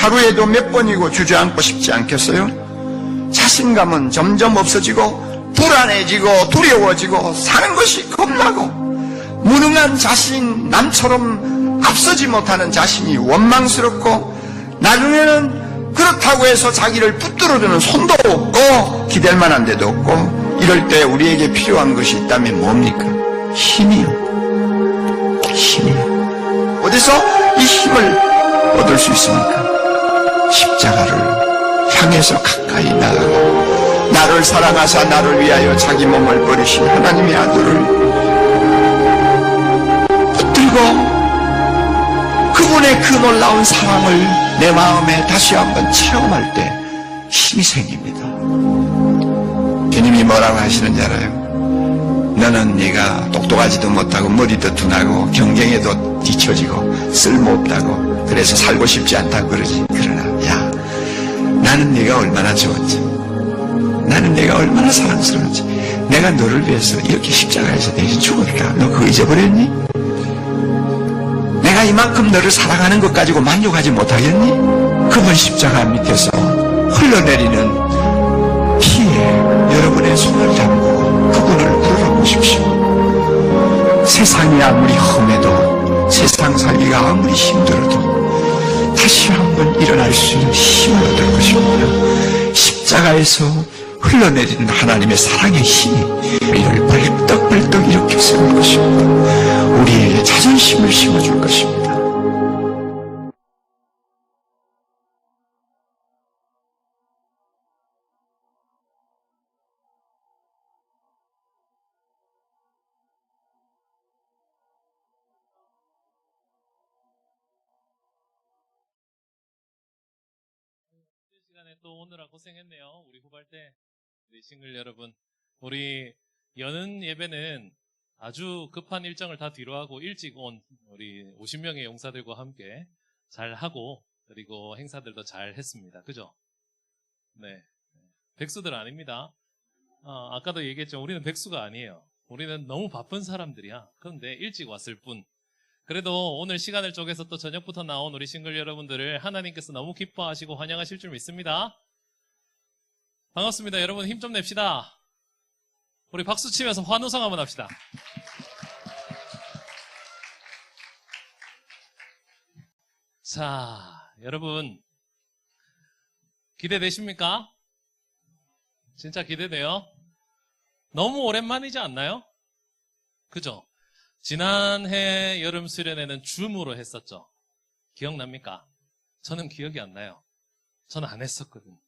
하루에도 몇 번이고 주저앉고 싶지 않겠어요? 자신감은 점점 없어지고 불안해지고 두려워지고 사는 것이 겁나고 무능한 자신, 남처럼 앞서지 못하는 자신이 원망스럽고 나중에는 그렇다고 해서 자기를 붙들어주는 손도 없고 기댈 만한 데도 없고 이럴 때 우리에게 필요한 것이 있다면 뭡니까? 힘이요. 힘이요. 어디서 이 힘을 얻을 수 있습니까? 십자가를 향해서 가까이 나아가 나를 사랑하사 나를 위하여 자기 몸을 버리신 하나님의 아들을 붙들고 그분의 그 놀라운 사랑을 내 마음에 다시 한번 체험할 때 힘이 생깁니다. 주님이 뭐라고 하시는지 알아요? 너는 네가 똑똑하지도 못하고 머리도 둔하고 경쟁에도 뒤처지고 쓸모없다고 그래서 살고 싶지 않다고 그러지. 그러나 야, 나는 네가 얼마나 좋은지, 나는 내가 얼마나 사랑스러운지, 내가 너를 위해서 이렇게 십자가에서 대신 죽었다. 너 그거 잊어버렸니? 내가 이만큼 너를 사랑하는 것 가지고 만족하지 못하겠니? 그분 십자가 밑에서 흘러내리는 피에 여러분의 손을 잡고 그분을 울어보십시오. 세상이 아무리 험해도 세상 살기가 아무리 힘들어도 다시 한번 일어날 수 있는 힘을 얻을 것입니다. 십자가에서 흘러내리는 하나님의 사랑의 힘이 우리를 벌떡벌떡 일으켜 세울 것입니다. 우리에게 자존심을 심어줄 것입니다. 시간에 또 오느라 고생했네요. 우리 후발대, 우리 싱글 여러분. 우리 여는 예배는 아주 급한 일정을 다 뒤로 하고 일찍 온 우리 50명의 용사들과 함께 잘 하고 그리고 행사들도 잘 했습니다. 그죠? 네. 백수들 아닙니다. 아까도 얘기했죠. 우리는 백수가 아니에요. 우리는 너무 바쁜 사람들이야. 그런데 일찍 왔을 뿐. 그래도 오늘 시간을 쪼개서 또 저녁부터 나온 우리 싱글 여러분들을 하나님께서 너무 기뻐하시고 환영하실 줄 믿습니다. 반갑습니다. 여러분 힘 좀 냅시다. 우리 박수 치면서 환호성 한번 합시다. 자, 여러분 기대되십니까? 진짜 기대돼요? 너무 오랜만이지 않나요? 그죠? 지난해 여름 수련회는 줌으로 했었죠. 기억납니까? 저는 기억이 안 나요. 저는 안 했었거든.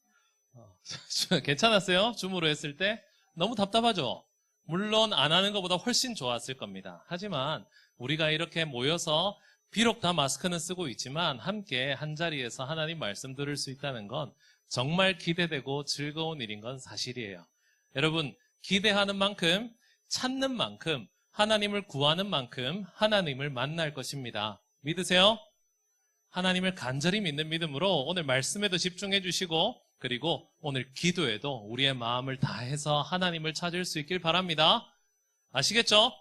괜찮았어요? 줌으로 했을 때? 너무 답답하죠? 물론 안 하는 것보다 훨씬 좋았을 겁니다. 하지만 우리가 이렇게 모여서 비록 다 마스크는 쓰고 있지만 함께 한자리에서 하나님 말씀 들을 수 있다는 건 정말 기대되고 즐거운 일인 건 사실이에요. 여러분, 기대하는 만큼, 찾는 만큼, 하나님을 구하는 만큼 하나님을 만날 것입니다. 믿으세요? 하나님을 간절히 믿는 믿음으로 오늘 말씀에도 집중해 주시고 그리고 오늘 기도에도 우리의 마음을 다해서 하나님을 찾을 수 있길 바랍니다. 아시겠죠?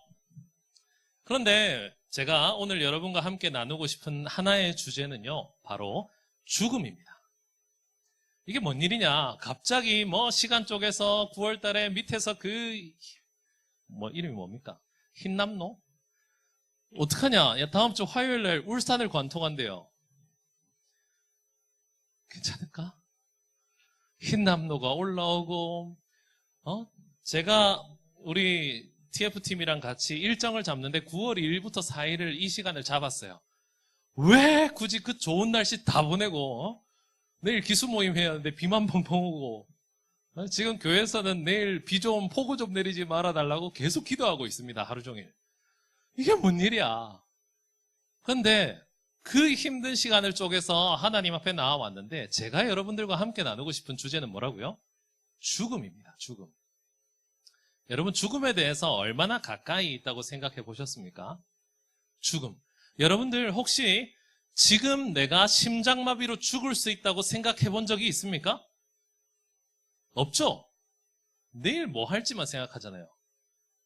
그런데 제가 오늘 여러분과 함께 나누고 싶은 하나의 주제는요, 바로 죽음입니다. 이게 뭔 일이냐? 갑자기 시간 쪽에서 9월 달에 밑에서 이름이 뭡니까? 흰남노? 어떡하냐? 야, 다음 주 화요일 날 울산을 관통한대요. 괜찮을까? 흰남노가 올라오고, 제가 우리 TF팀이랑 같이 일정을 잡는데 9월 2일부터 4일을 이 시간을 잡았어요. 왜 굳이 그 좋은 날씨 다 보내고, 내일 기수 모임 해야 하는데 비만 펑펑 오고, 지금 교회에서는 내일 비 좀, 폭우 좀 내리지 말아달라고 계속 기도하고 있습니다. 하루 종일. 이게 뭔 일이야. 그런데 그 힘든 시간을 쪼개서 하나님 앞에 나와왔는데 제가 여러분들과 함께 나누고 싶은 주제는 뭐라고요? 죽음입니다. 죽음. 여러분, 죽음에 대해서 얼마나 가까이 있다고 생각해 보셨습니까? 죽음. 여러분들 혹시 지금 내가 심장마비로 죽을 수 있다고 생각해 본 적이 있습니까? 없죠? 내일 뭐 할지만 생각하잖아요.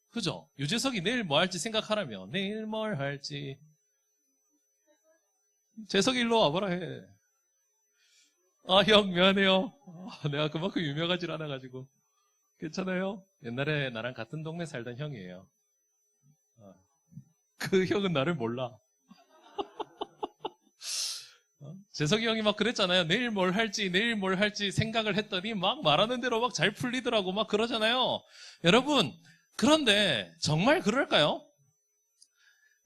그죠? 유재석이 내일 뭐 할지 생각하라며. 내일 뭘 할지. 재석이 일로 와봐라 해. 형, 미안해요. 내가 그만큼 유명하질 않아가지고. 괜찮아요? 옛날에 나랑 같은 동네 살던 형이에요. 그 형은 나를 몰라. 재석이 형이 막 그랬잖아요. 내일 뭘 할지 생각을 했더니 막 말하는 대로 막 잘 풀리더라고 막 그러잖아요. 여러분, 그런데 정말 그럴까요?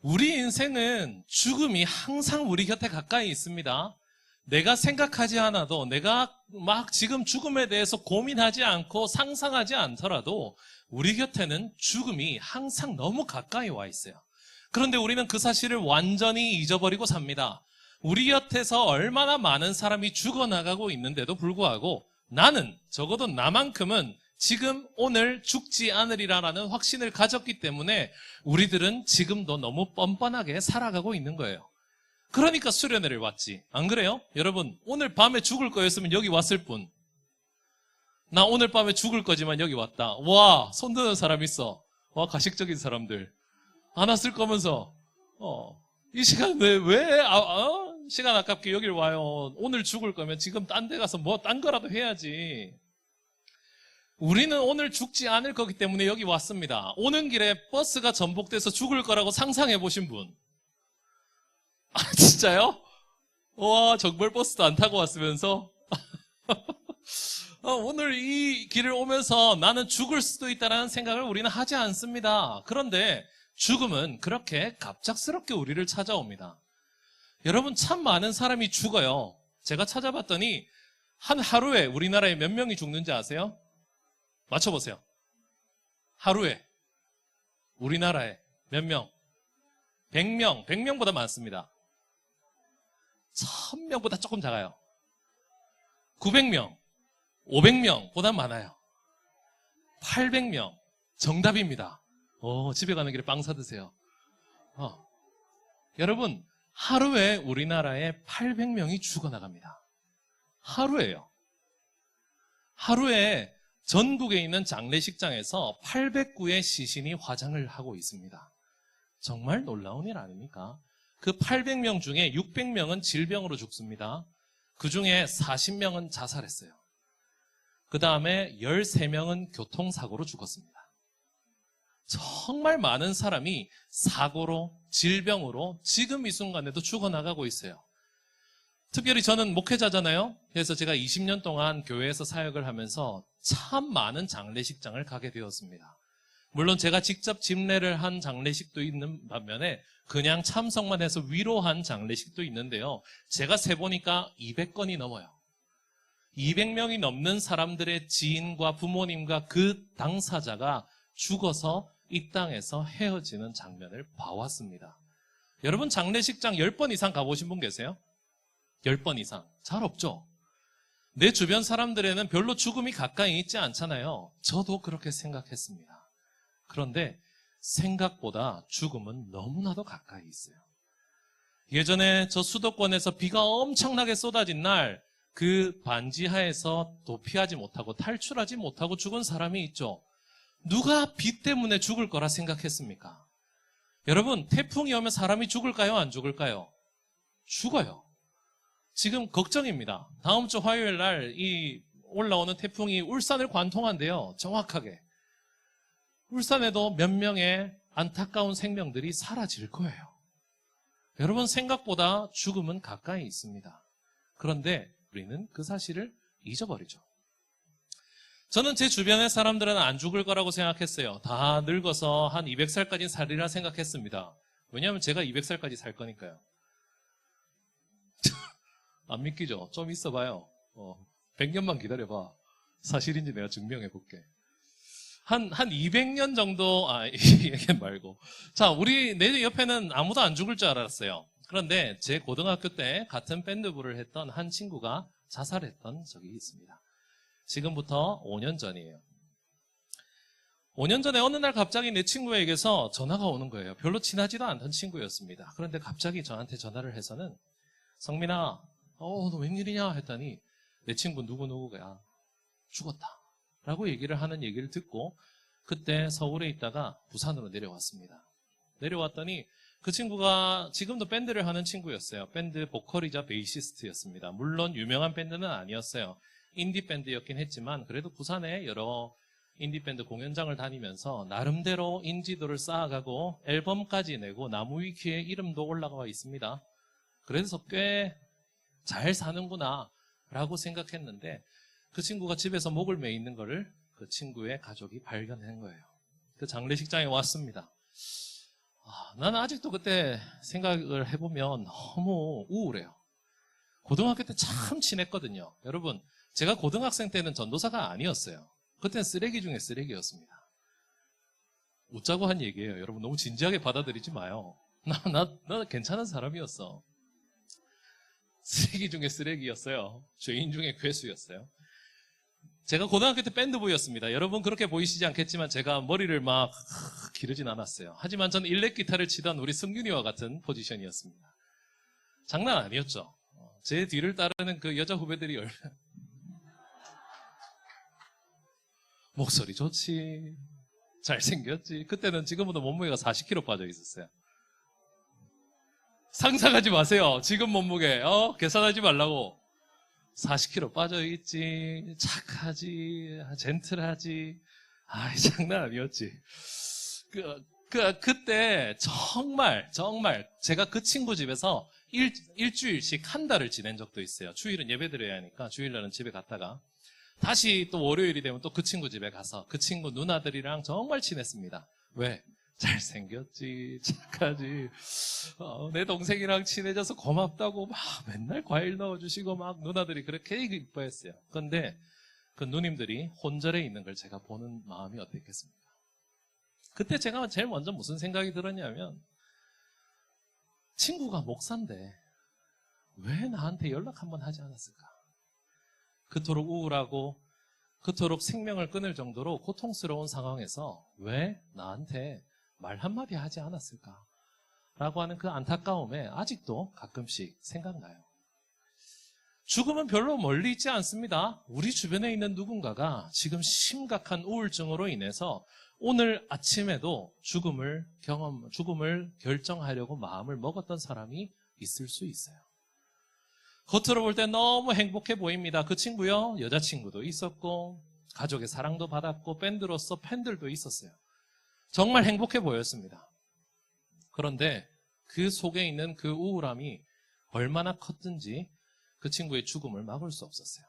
우리 인생은 죽음이 항상 우리 곁에 가까이 있습니다. 내가 생각하지 않아도, 내가 막 지금 죽음에 대해서 고민하지 않고 상상하지 않더라도 우리 곁에는 죽음이 항상 너무 가까이 와 있어요. 그런데 우리는 그 사실을 완전히 잊어버리고 삽니다. 우리 곁에서 얼마나 많은 사람이 죽어나가고 있는데도 불구하고 나는, 적어도 나만큼은 지금 오늘 죽지 않으리라는 확신을 가졌기 때문에 우리들은 지금도 너무 뻔뻔하게 살아가고 있는 거예요. 그러니까 수련회를 왔지. 안 그래요? 여러분, 오늘 밤에 죽을 거였으면 여기 왔을 뿐. 나 오늘 밤에 죽을 거지만 여기 왔다. 와, 손 드는 사람 있어. 와, 가식적인 사람들. 안 왔을 거면서 이 시간 시간 아깝게 여길 와요. 오늘 죽을 거면 지금 딴 데 가서 뭐 딴 거라도 해야지. 우리는 오늘 죽지 않을 거기 때문에 여기 왔습니다. 오는 길에 버스가 전복돼서 죽을 거라고 상상해 보신 분? 아, 진짜요? 와, 정말 버스도 안 타고 왔으면서? 오늘 이 길을 오면서 나는 죽을 수도 있다는 생각을 우리는 하지 않습니다. 그런데 죽음은 그렇게 갑작스럽게 우리를 찾아옵니다. 여러분, 참 많은 사람이 죽어요. 제가 찾아봤더니 한 하루에 우리나라에 몇 명이 죽는지 아세요? 맞춰보세요. 하루에 우리나라에 몇 명? 100명, 100명보다 많습니다. 1000명보다 조금 작아요. 900명, 500명보다 많아요. 800명, 정답입니다. 집에 가는 길에 빵 사드세요. 여러분, 하루에 우리나라에 800명이 죽어나갑니다. 하루에요. 하루에 전국에 있는 장례식장에서 809의 시신이 화장을 하고 있습니다. 정말 놀라운 일 아닙니까? 그 800명 중에 600명은 질병으로 죽습니다. 그 중에 40명은 자살했어요. 그 다음에 13명은 교통사고로 죽었습니다. 정말 많은 사람이 사고로, 질병으로 지금 이 순간에도 죽어나가고 있어요. 특별히 저는 목회자잖아요. 그래서 제가 20년 동안 교회에서 사역을 하면서 참 많은 장례식장을 가게 되었습니다. 물론 제가 직접 집례를 한 장례식도 있는 반면에 그냥 참석만 해서 위로한 장례식도 있는데요. 제가 세보니까 200건이 넘어요. 200명이 넘는 사람들의 지인과 부모님과 그 당사자가 죽어서 이 땅에서 헤어지는 장면을 봐왔습니다. 여러분, 장례식장 10번 이상 가보신 분 계세요? 10번 이상. 잘 없죠? 내 주변 사람들에는 별로 죽음이 가까이 있지 않잖아요. 저도 그렇게 생각했습니다. 그런데 생각보다 죽음은 너무나도 가까이 있어요. 예전에 저 수도권에서 비가 엄청나게 쏟아진 날, 그 반지하에서 도피하지 못하고 탈출하지 못하고 죽은 사람이 있죠. 누가 비 때문에 죽을 거라 생각했습니까? 여러분, 태풍이 오면 사람이 죽을까요? 안 죽을까요? 죽어요. 지금 걱정입니다. 다음 주 화요일 날 이 올라오는 태풍이 울산을 관통한대요. 정확하게. 울산에도 몇 명의 안타까운 생명들이 사라질 거예요. 여러분, 생각보다 죽음은 가까이 있습니다. 그런데 우리는 그 사실을 잊어버리죠. 저는 제 주변의 사람들은 안 죽을 거라고 생각했어요. 다 늙어서 한 200살까지 살리라 생각했습니다. 왜냐하면 제가 200살까지 살 거니까요. 안 믿기죠? 좀 있어봐요. 100년만 기다려봐. 사실인지 내가 증명해볼게. 한 200년 정도, 얘기 말고. 자, 내 옆에는 아무도 안 죽을 줄 알았어요. 그런데 제 고등학교 때 같은 밴드부를 했던 한 친구가 자살했던 적이 있습니다. 지금부터 5년 전이에요. 5년 전에 어느 날 갑자기 내 친구에게서 전화가 오는 거예요. 별로 친하지도 않던 친구였습니다. 그런데 갑자기 저한테 전화를 해서는 성민아, 너 웬일이냐 했더니 내 친구 누구누구가 죽었다 라고 얘기를 하는 얘기를 듣고 그때 서울에 있다가 부산으로 내려왔습니다. 내려왔더니 그 친구가 지금도 밴드를 하는 친구였어요. 밴드 보컬이자 베이시스트였습니다. 물론 유명한 밴드는 아니었어요. 인디 밴드였긴 했지만 그래도 부산에 여러 인디 밴드 공연장을 다니면서 나름대로 인지도를 쌓아가고 앨범까지 내고 나무위키에 이름도 올라가 있습니다. 그래서 꽤 잘 사는구나 라고 생각했는데 그 친구가 집에서 목을 매 있는 거를 그 친구의 가족이 발견한 거예요. 그 장례식장에 왔습니다. 나는 아직도 그때 생각을 해보면 너무 우울해요. 고등학교 때 참 친했거든요. 여러분, 제가 고등학생 때는 전도사가 아니었어요. 그때는 쓰레기 중에 쓰레기였습니다. 웃자고 한 얘기예요. 여러분 너무 진지하게 받아들이지 마요. 나 괜찮은 사람이었어. 쓰레기 중에 쓰레기였어요. 죄인 중에 괴수였어요. 제가 고등학교 때 밴드부였습니다. 여러분 그렇게 보이시지 않겠지만 제가 머리를 막 기르진 않았어요. 하지만 저는 일렉 기타를 치던 우리 승균이와 같은 포지션이었습니다. 장난 아니었죠. 제 뒤를 따르는 그 여자 후배들이 얼마나 목소리 좋지, 잘생겼지. 그때는 지금보다 몸무게가 40kg 빠져 있었어요. 상상하지 마세요. 지금 몸무게 계산하지 말라고. 40kg 빠져있지, 착하지, 젠틀하지. 장난 아니었지. 그때 정말 제가 그 친구 집에서 일주일씩 한 달을 지낸 적도 있어야 주일은 예배 드려야 하니까 주일날은 집에 갔다가 다시 또 월요일이 되면 또 그 친구 집에 가서 그 친구 누나들이랑 정말 친했습니다. 왜? 잘생겼지, 착하지, 내 동생이랑 친해져서 고맙다고 막 맨날 과일 넣어주시고 막 누나들이 그렇게 이뻐했어요. 그런데 그 누님들이 혼절에 있는 걸 제가 보는 마음이 어땠겠습니까? 그때 제가 제일 먼저 무슨 생각이 들었냐면 친구가 목사인데 왜 나한테 연락 한번 하지 않았을까? 그토록 우울하고 그토록 생명을 끊을 정도로 고통스러운 상황에서 왜 나한테 말 한마디 하지 않았을까? 라고 하는 그 안타까움에 아직도 가끔씩 생각나요. 죽음은 별로 멀리 있지 않습니다. 우리 주변에 있는 누군가가 지금 심각한 우울증으로 인해서 오늘 아침에도 죽음을 결정하려고 마음을 먹었던 사람이 있을 수 있어요. 겉으로 볼 때 너무 행복해 보입니다. 그 친구요, 여자친구도 있었고 가족의 사랑도 받았고 밴드로서 팬들도 있었어요. 정말 행복해 보였습니다. 그런데 그 속에 있는 그 우울함이 얼마나 컸든지 그 친구의 죽음을 막을 수 없었어요.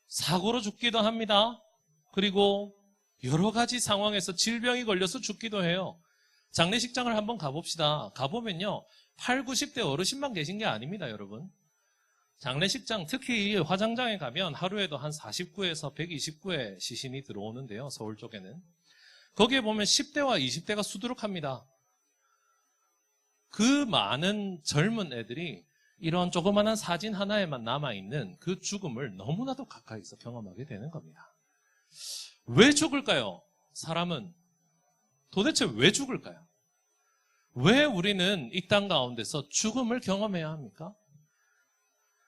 사고로 죽기도 합니다. 그리고 여러 가지 상황에서 질병이 걸려서 죽기도 해요. 장례식장을 한번 가봅시다. 가보면요, 8, 90대 어르신만 계신 게 아닙니다, 여러분. 장례식장, 특히 화장장에 가면 하루에도 한 49에서 129의 시신이 들어오는데요, 서울 쪽에는. 거기에 보면 10대와 20대가 수두룩합니다. 그 많은 젊은 애들이 이런 조그마한 사진 하나에만 남아있는 그 죽음을 너무나도 가까이서 경험하게 되는 겁니다. 왜 죽을까요? 사람은 도대체 왜 죽을까요? 왜 우리는 이 땅 가운데서 죽음을 경험해야 합니까?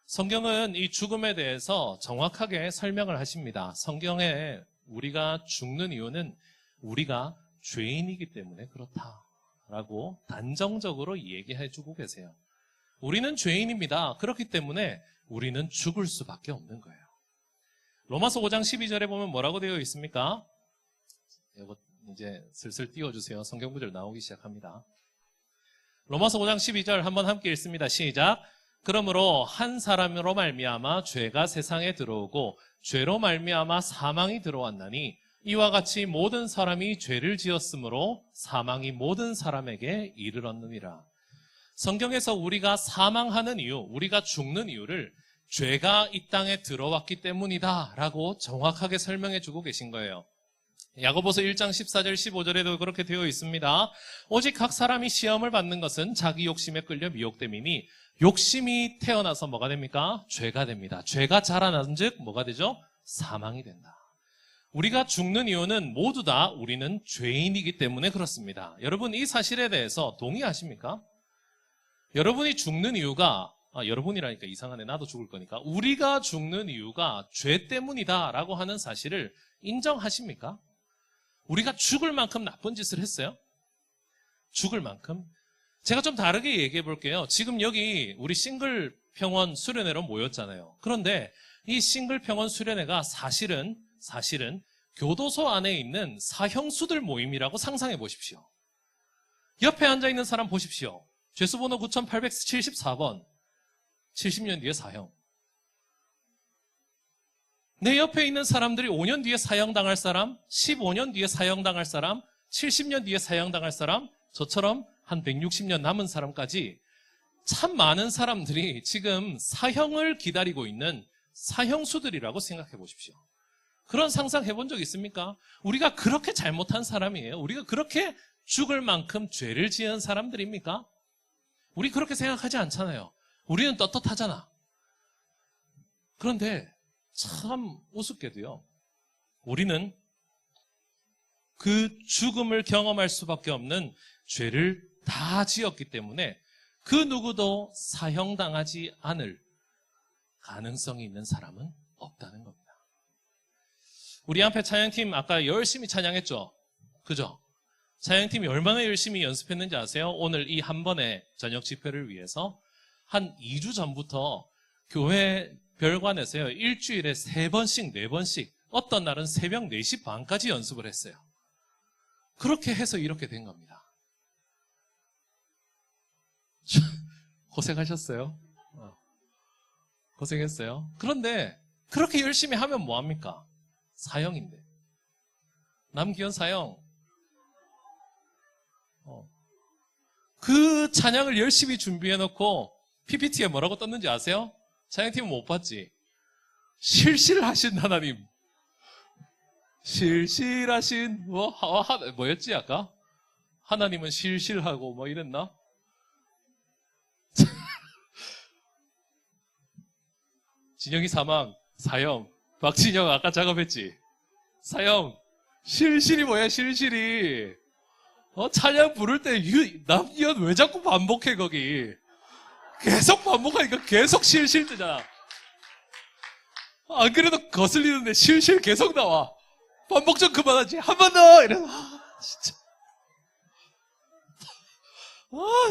성경은 이 죽음에 대해서 정확하게 설명을 하십니다. 성경에 우리가 죽는 이유는 우리가 죄인이기 때문에 그렇다라고 단정적으로 얘기해 주고 계세요. 우리는 죄인입니다. 그렇기 때문에 우리는 죽을 수밖에 없는 거예요. 로마서 5장 12절에 보면 뭐라고 되어 있습니까? 이거 이제 슬슬 띄워주세요. 성경 구절 나오기 시작합니다. 로마서 5장 12절 한번 함께 읽습니다. 시작. 그러므로 한 사람으로 말미암아 죄가 세상에 들어오고 죄로 말미암아 사망이 들어왔나니 이와 같이 모든 사람이 죄를 지었으므로 사망이 모든 사람에게 이르렀느니라. 성경에서 우리가 사망하는 이유, 우리가 죽는 이유를 죄가 이 땅에 들어왔기 때문이다 라고 정확하게 설명해 주고 계신 거예요. 야고보서 1장 14절 15절에도 그렇게 되어 있습니다. 오직 각 사람이 시험을 받는 것은 자기 욕심에 끌려 미혹됨이니 욕심이 태어나서 뭐가 됩니까? 죄가 됩니다. 죄가 자라난 즉 뭐가 되죠? 사망이 된다. 우리가 죽는 이유는 모두 다 우리는 죄인이기 때문에 그렇습니다. 여러분 이 사실에 대해서 동의하십니까? 여러분이 죽는 이유가 여러분이라니까 이상하네. 나도 죽을 거니까. 우리가 죽는 이유가 죄 때문이다 라고 하는 사실을 인정하십니까? 우리가 죽을 만큼 나쁜 짓을 했어요? 죽을 만큼. 제가 좀 다르게 얘기해 볼게요. 지금 여기 우리 싱글 평원 수련회로 모였잖아요. 그런데 이 싱글 평원 수련회가 사실은 교도소 안에 있는 사형수들 모임이라고 상상해 보십시오. 옆에 앉아있는 사람 보십시오. 죄수번호 9874번. 70년 뒤에 사형. 내 옆에 있는 사람들이 5년 뒤에 사형당할 사람, 15년 뒤에 사형당할 사람, 70년 뒤에 사형당할 사람, 저처럼 한 160년 남은 사람까지 참 많은 사람들이 지금 사형을 기다리고 있는 사형수들이라고 생각해 보십시오. 그런 상상 해본 적 있습니까? 우리가 그렇게 잘못한 사람이에요? 우리가 그렇게 죽을 만큼 죄를 지은 사람들입니까? 우리 그렇게 생각하지 않잖아요. 우리는 떳떳하잖아. 그런데 참 우습게도요. 우리는 그 죽음을 경험할 수밖에 없는 죄를 다 지었기 때문에 그 누구도 사형당하지 않을 가능성이 있는 사람은 없다는 겁니다. 우리 앞에 찬양팀 아까 열심히 찬양했죠? 그죠? 찬양팀이 얼마나 열심히 연습했는지 아세요? 오늘 이 한 번의 저녁 집회를 위해서 한 2주 전부터 교회 별관에서요. 일주일에 3번씩, 4번씩 어떤 날은 새벽 4시 반까지 연습을 했어요. 그렇게 해서 이렇게 된 겁니다. 고생하셨어요. 고생했어요. 그런데 그렇게 열심히 하면 뭐합니까? 사형인데. 남기현 사형. 그 찬양을 열심히 준비해놓고 PPT에 뭐라고 떴는지 아세요? 찬양팀은 못 봤지? 실실하신 하나님. 실실하신 뭐였지 아까? 하나님은 실실하고 뭐 이랬나? 진영이 사망, 사형. 박진영 아까 작업했지? 사형. 실실이 뭐야 실실이. 찬양 부를 때 남기현 왜 자꾸 반복해 거기. 계속 반복하니까 계속 실실 뜨잖아. 안 그래도 거슬리는데 실실 계속 나와. 반복 좀 그만하지. 한 번 더! 이래서, 진짜.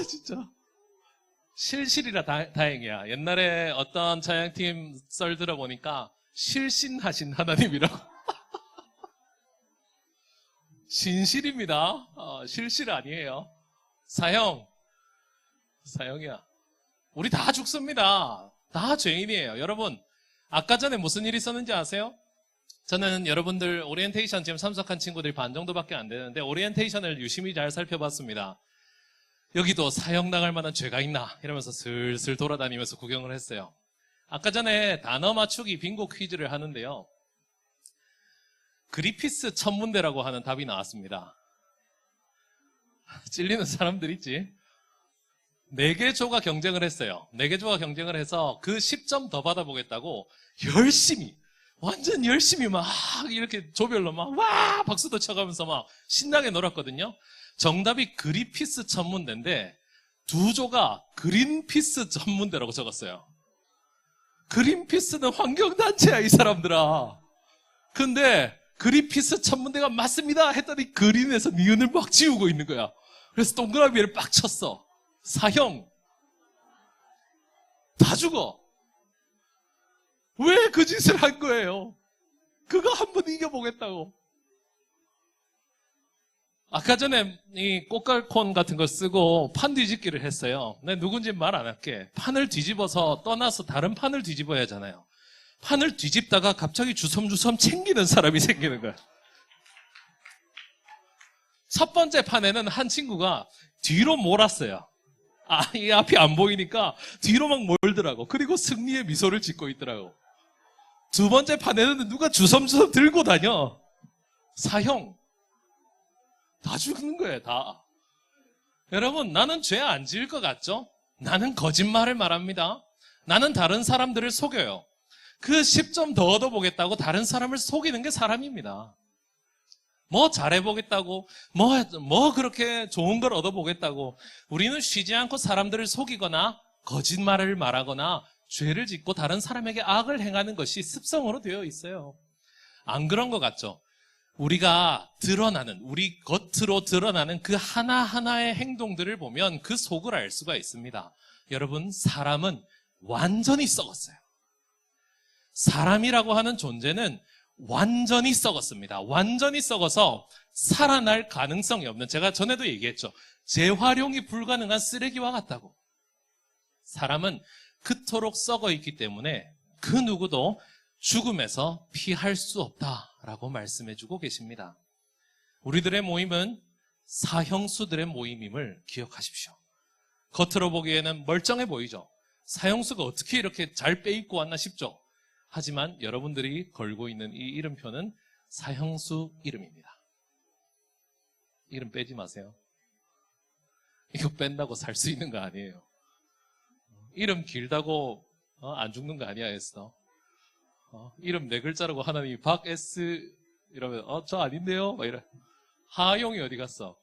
진짜. 실실이라 다행이야. 옛날에 어떤 찬양팀 썰 들어보니까 실신하신 하나님이라고. 신실입니다. 실실 아니에요. 사형이야. 우리 다 죽습니다. 다 죄인이에요. 여러분, 아까 전에 무슨 일이 있었는지 아세요? 저는 여러분들 오리엔테이션 지금 참석한 친구들이 반 정도밖에 안 되는데 오리엔테이션을 유심히 잘 살펴봤습니다. 여기도 사형당할 만한 죄가 있나 이러면서 슬슬 돌아다니면서 구경을 했어요. 아까 전에 단어 맞추기 빙고 퀴즈를 하는데요. 그리피스 천문대라고 하는 답이 나왔습니다. 찔리는 사람들 있지? 4개 조가 경쟁을 했어요. 4개 조가 경쟁을 해서 그 10점 더 받아보겠다고 열심히, 완전 열심히 막 이렇게 조별로 막 와! 박수도 쳐가면서 막 신나게 놀았거든요. 정답이 그리피스 천문대인데 2조가 그린피스 천문대라고 적었어요. 그린피스는 환경단체야, 이 사람들아. 근데 그린피스 천문대가 맞습니다 했더니 그린에서 니은을 막 지우고 있는 거야. 그래서 동그라미를 빡 쳤어. 사형. 다 죽어. 왜 그 짓을 한 거예요? 그거 한번 이겨보겠다고. 아까 전에 이 꽃갈콘 같은 거 쓰고 판 뒤집기를 했어요. 내가 누군지 말 안 할게. 판을 뒤집어서 떠나서 다른 판을 뒤집어야 하잖아요. 판을 뒤집다가 갑자기 주섬주섬 챙기는 사람이 생기는 거야. 첫 번째 판에는 한 친구가 뒤로 몰았어요. 이 앞이 안 보이니까 뒤로 막 몰더라고. 그리고 승리의 미소를 짓고 있더라고. 두 번째 판에는 누가 주섬주섬 들고 다녀. 사형. 다 죽는 거예요, 다. 여러분, 나는 죄 안 지을 것 같죠? 나는 거짓말을 말합니다. 나는 다른 사람들을 속여요. 그 10점 더 얻어보겠다고 다른 사람을 속이는 게 사람입니다. 뭐 잘해보겠다고, 뭐 그렇게 좋은 걸 얻어보겠다고. 우리는 쉬지 않고 사람들을 속이거나 거짓말을 말하거나 죄를 짓고 다른 사람에게 악을 행하는 것이 습성으로 되어 있어요. 안 그런 것 같죠? 우리가 우리 겉으로 드러나는 그 하나하나의 행동들을 보면 그 속을 알 수가 있습니다. 여러분, 사람은 완전히 썩었어요. 사람이라고 하는 존재는 완전히 썩었습니다. 완전히 썩어서 살아날 가능성이 없는, 제가 전에도 얘기했죠. 재활용이 불가능한 쓰레기와 같다고. 사람은 그토록 썩어 있기 때문에 그 누구도 죽음에서 피할 수 없다라고 말씀해 주고 계십니다. 우리들의 모임은 사형수들의 모임임을 기억하십시오. 겉으로 보기에는 멀쩡해 보이죠. 사형수가 어떻게 이렇게 잘 빼입고 왔나 싶죠. 하지만 여러분들이 걸고 있는 이 이름표는 사형수 이름입니다. 이름 빼지 마세요. 이거 뺀다고 살 수 있는 거 아니에요. 이름 길다고 안 죽는 거 아니야, 했어. 이름 4글자라고 하나님이 박S 이러면 저 아닌데요? 막 이래. 하용이 어디 갔어?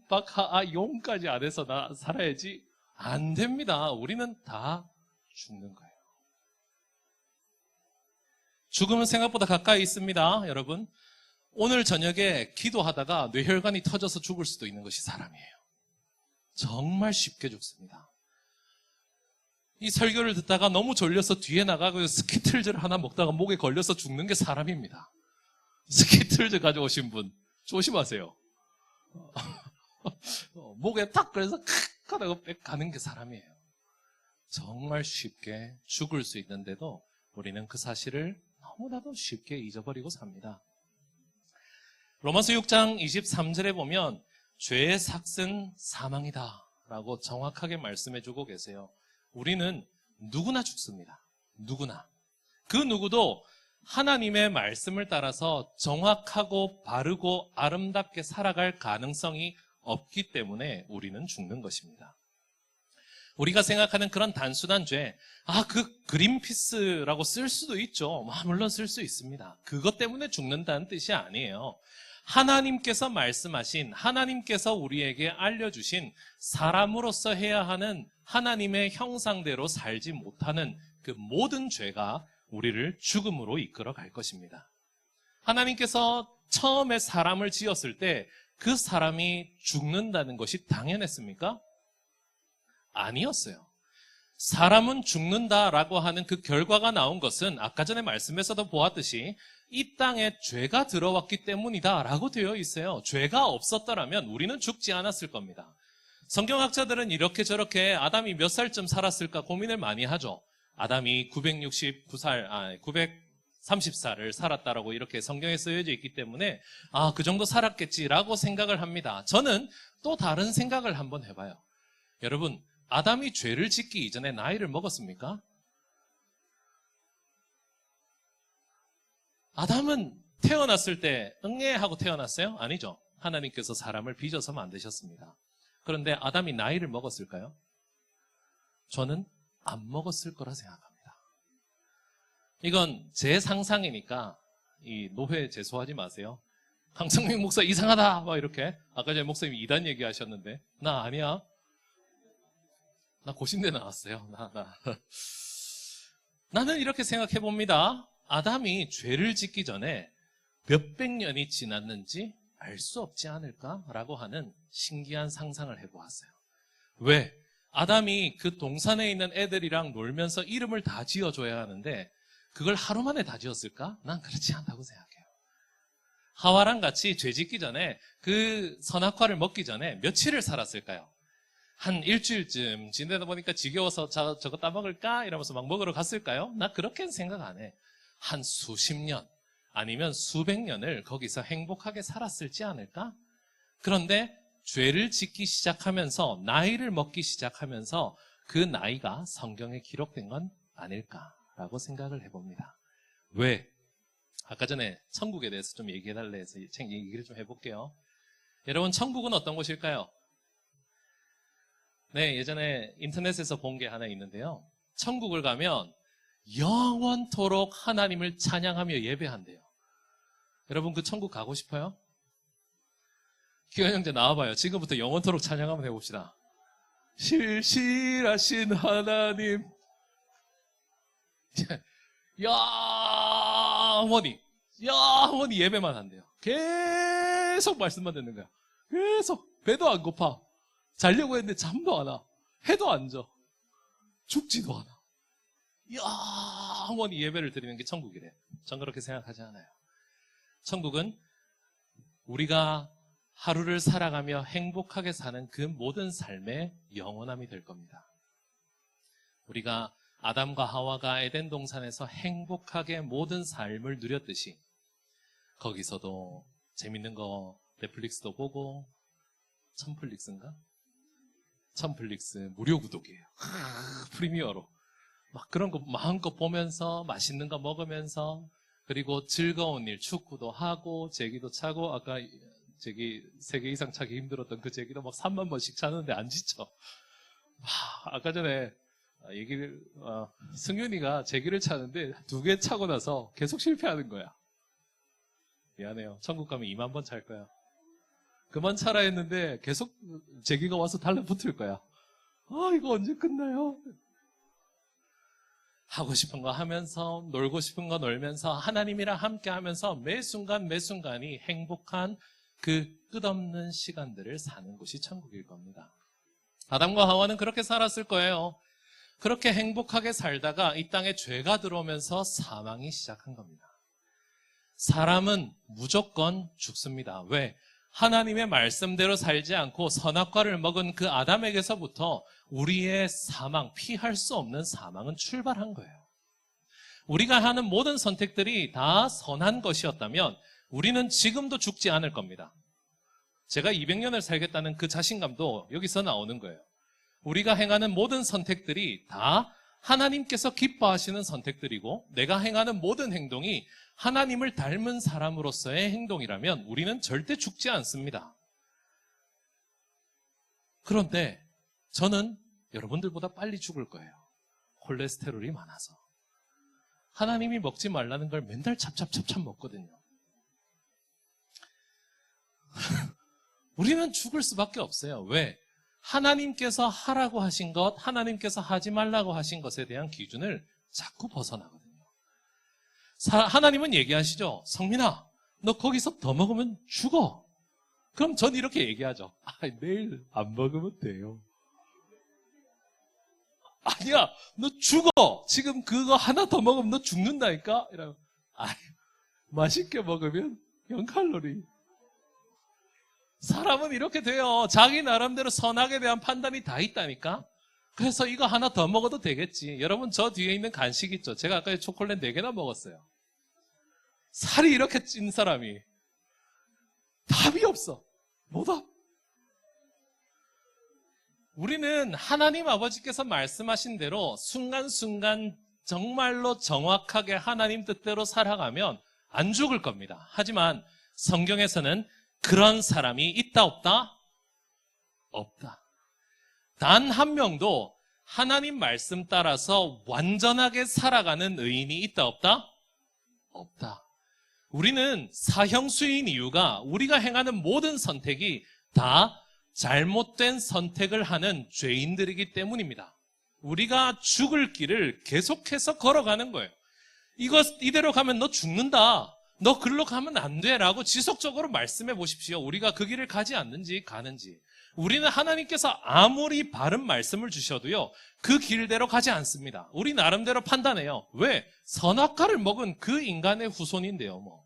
박하아용까지 안 해서 나 살아야지. 안 됩니다. 우리는 다 죽는 거예요. 죽음은 생각보다 가까이 있습니다, 여러분. 오늘 저녁에 기도하다가 뇌혈관이 터져서 죽을 수도 있는 것이 사람이에요. 정말 쉽게 죽습니다. 이 설교를 듣다가 너무 졸려서 뒤에 나가고 스키틀즈를 하나 먹다가 목에 걸려서 죽는 게 사람입니다. 스키틀즈 가져오신 분 조심하세요. 목에 탁 걸려서 칵 하다가 빽 가는 게 사람이에요. 정말 쉽게 죽을 수 있는데도 우리는 그 사실을 너무나도 쉽게 잊어버리고 삽니다. 로마서 6장 23절에 보면 죄의 삭은 사망이다 라고 정확하게 말씀해주고 계세요. 우리는 누구나 죽습니다. 누구나. 그 누구도 하나님의 말씀을 따라서 정확하고 바르고 아름답게 살아갈 가능성이 없기 때문에 우리는 죽는 것입니다. 우리가 생각하는 그런 단순한 죄, 그 그린피스라고 쓸 수도 있죠. 물론 쓸 수 있습니다. 그것 때문에 죽는다는 뜻이 아니에요. 하나님께서 말씀하신, 하나님께서 우리에게 알려주신 사람으로서 해야 하는 하나님의 형상대로 살지 못하는 그 모든 죄가 우리를 죽음으로 이끌어 갈 것입니다. 하나님께서 처음에 사람을 지었을 때 그 사람이 죽는다는 것이 당연했습니까? 아니었어요. 사람은 죽는다라고 하는 그 결과가 나온 것은 아까 전에 말씀에서도 보았듯이 이 땅에 죄가 들어왔기 때문이다라고 되어 있어요. 죄가 없었더라면 우리는 죽지 않았을 겁니다. 성경학자들은 이렇게 저렇게 아담이 몇 살쯤 살았을까 고민을 많이 하죠. 아담이 930살을 살았다라고 이렇게 성경에 쓰여져 있기 때문에 그 정도 살았겠지라고 생각을 합니다. 저는 또 다른 생각을 한번 해봐요. 여러분, 아담이 죄를 짓기 이전에 나이를 먹었습니까? 아담은 태어났을 때 응애 하고 태어났어요? 아니죠. 하나님께서 사람을 빚어서 만드셨습니다. 그런데 아담이 나이를 먹었을까요? 저는 안 먹었을 거라 생각합니다. 이건 제 상상이니까 이 노회 제소하지 마세요. 강성민 목사 이상하다 막 이렇게. 아까 전에 목사님이 이단 얘기하셨는데 나 아니야. 나 고신대 나왔어요. 나는 이렇게 생각해 봅니다. 아담이 죄를 짓기 전에 몇백 년이 지났는지 알 수 없지 않을까라고 하는 신기한 상상을 해보았어요. 왜? 아담이 그 동산에 있는 애들이랑 놀면서 이름을 다 지어줘야 하는데 그걸 하루 만에 다 지었을까? 난 그렇지 않다고 생각해요. 하와랑 같이 죄 짓기 전에 그 선악과를 먹기 전에 며칠을 살았을까요? 한 일주일쯤 지내다 보니까 지겨워서 저거 따먹을까? 이러면서 막 먹으러 갔을까요? 나 그렇게는 생각 안 해. 한 수십 년 아니면 수백 년을 거기서 행복하게 살았을지 않을까? 그런데 죄를 짓기 시작하면서 나이를 먹기 시작하면서 그 나이가 성경에 기록된 건 아닐까라고 생각을 해봅니다. 왜? 아까 전에 천국에 대해서 좀 얘기해달래 해서 얘기를 좀 해볼게요. 여러분, 천국은 어떤 곳일까요? 네, 예전에 인터넷에서 본 게 하나 있는데요. 천국을 가면 영원토록 하나님을 찬양하며 예배한대요. 여러분, 그 천국 가고 싶어요? 기현 형제 나와봐요. 지금부터 영원토록 찬양 한번 해봅시다. 실실하신 하나님. 영원히 야 하면 예배만 한대요. 계속 말씀만 듣는 거야. 계속 배도 안 고파. 자려고 했는데 잠도 안 와. 해도 안 져. 죽지도 않아. 야 하면 예배를 드리는 게 천국이래. 전 그렇게 생각하지 않아요. 천국은 우리가 하루를 살아가며 행복하게 사는 그 모든 삶의 영원함이 될 겁니다. 우리가 아담과 하와가 에덴 동산에서 행복하게 모든 삶을 누렸듯이 거기서도 재밌는 거 넷플릭스도 보고 천플릭스인가? 천플릭스 무료 구독이에요. 프리미어로 막 그런 거 마음껏 보면서 맛있는 거 먹으면서 그리고 즐거운 일 축구도 하고 제기도 차고 아까 제기 3개 이상 차기 힘들었던 그 제기도 막 3만 번씩 차는데 안 지쳐. 아까 전에 승윤이가 제기를 차는데 2개 차고 나서 계속 실패하는 거야. 미안해요. 천국 가면 2만 번 찰 거야. 그만 차라 했는데 계속 제기가 와서 달라붙을 거야. 이거 언제 끝나요? 하고 싶은 거 하면서 놀고 싶은 거 놀면서 하나님이랑 함께 하면서 매 순간 매 순간이 행복한 그 끝없는 시간들을 사는 곳이 천국일 겁니다. 아담과 하와는 그렇게 살았을 거예요. 그렇게 행복하게 살다가 이 땅에 죄가 들어오면서 사망이 시작한 겁니다. 사람은 무조건 죽습니다. 왜? 하나님의 말씀대로 살지 않고 선악과를 먹은 그 아담에게서부터 우리의 사망, 피할 수 없는 사망은 출발한 거예요. 우리가 하는 모든 선택들이 다 선한 것이었다면 우리는 지금도 죽지 않을 겁니다. 제가 200년을 살겠다는 그 자신감도 여기서 나오는 거예요. 우리가 행하는 모든 선택들이 다 하나님께서 기뻐하시는 선택들이고 내가 행하는 모든 행동이 하나님을 닮은 사람으로서의 행동이라면 우리는 절대 죽지 않습니다. 그런데 저는 여러분들보다 빨리 죽을 거예요. 콜레스테롤이 많아서. 하나님이 먹지 말라는 걸 맨날 찹찹찹찹 먹거든요. 우리는 죽을 수밖에 없어요. 왜? 하나님께서 하라고 하신 것, 하나님께서 하지 말라고 하신 것에 대한 기준을 자꾸 벗어나거든요. 하나님은 얘기하시죠. 성민아, 너 거기서 더 먹으면 죽어. 그럼 전 이렇게 얘기하죠. 내일 안 먹으면 돼요. 아니야, 너 죽어. 지금 그거 하나 더 먹으면 너 죽는다니까? 이러면, 맛있게 먹으면 0칼로리. 사람은 이렇게 돼요. 자기 나름대로 선악에 대한 판단이 다 있다니까? 그래서 이거 하나 더 먹어도 되겠지. 여러분, 저 뒤에 있는 간식 있죠? 제가 아까 초콜릿 4개나 먹었어요. 살이 이렇게 찐 사람이 답이 없어. 뭐다? 우리는 하나님 아버지께서 말씀하신 대로 순간순간 정말로 정확하게 하나님 뜻대로 살아가면 안 죽을 겁니다. 하지만 성경에서는 그런 사람이 있다 없다? 없다. 단 한 명도 하나님 말씀 따라서 완전하게 살아가는 의인이 있다 없다? 없다. 우리는 사형수인 이유가 우리가 행하는 모든 선택이 다 잘못된 선택을 하는 죄인들이기 때문입니다. 우리가 죽을 길을 계속해서 걸어가는 거예요. 이대로 가면 너 죽는다. 너 글로 가면 안 돼 라고 지속적으로 말씀해 보십시오. 우리가 그 길을 가지 않는지 가는지. 우리는 하나님께서 아무리 바른 말씀을 주셔도요, 그 길대로 가지 않습니다. 우리 나름대로 판단해요. 왜? 선악과를 먹은 그 인간의 후손인데요, 뭐.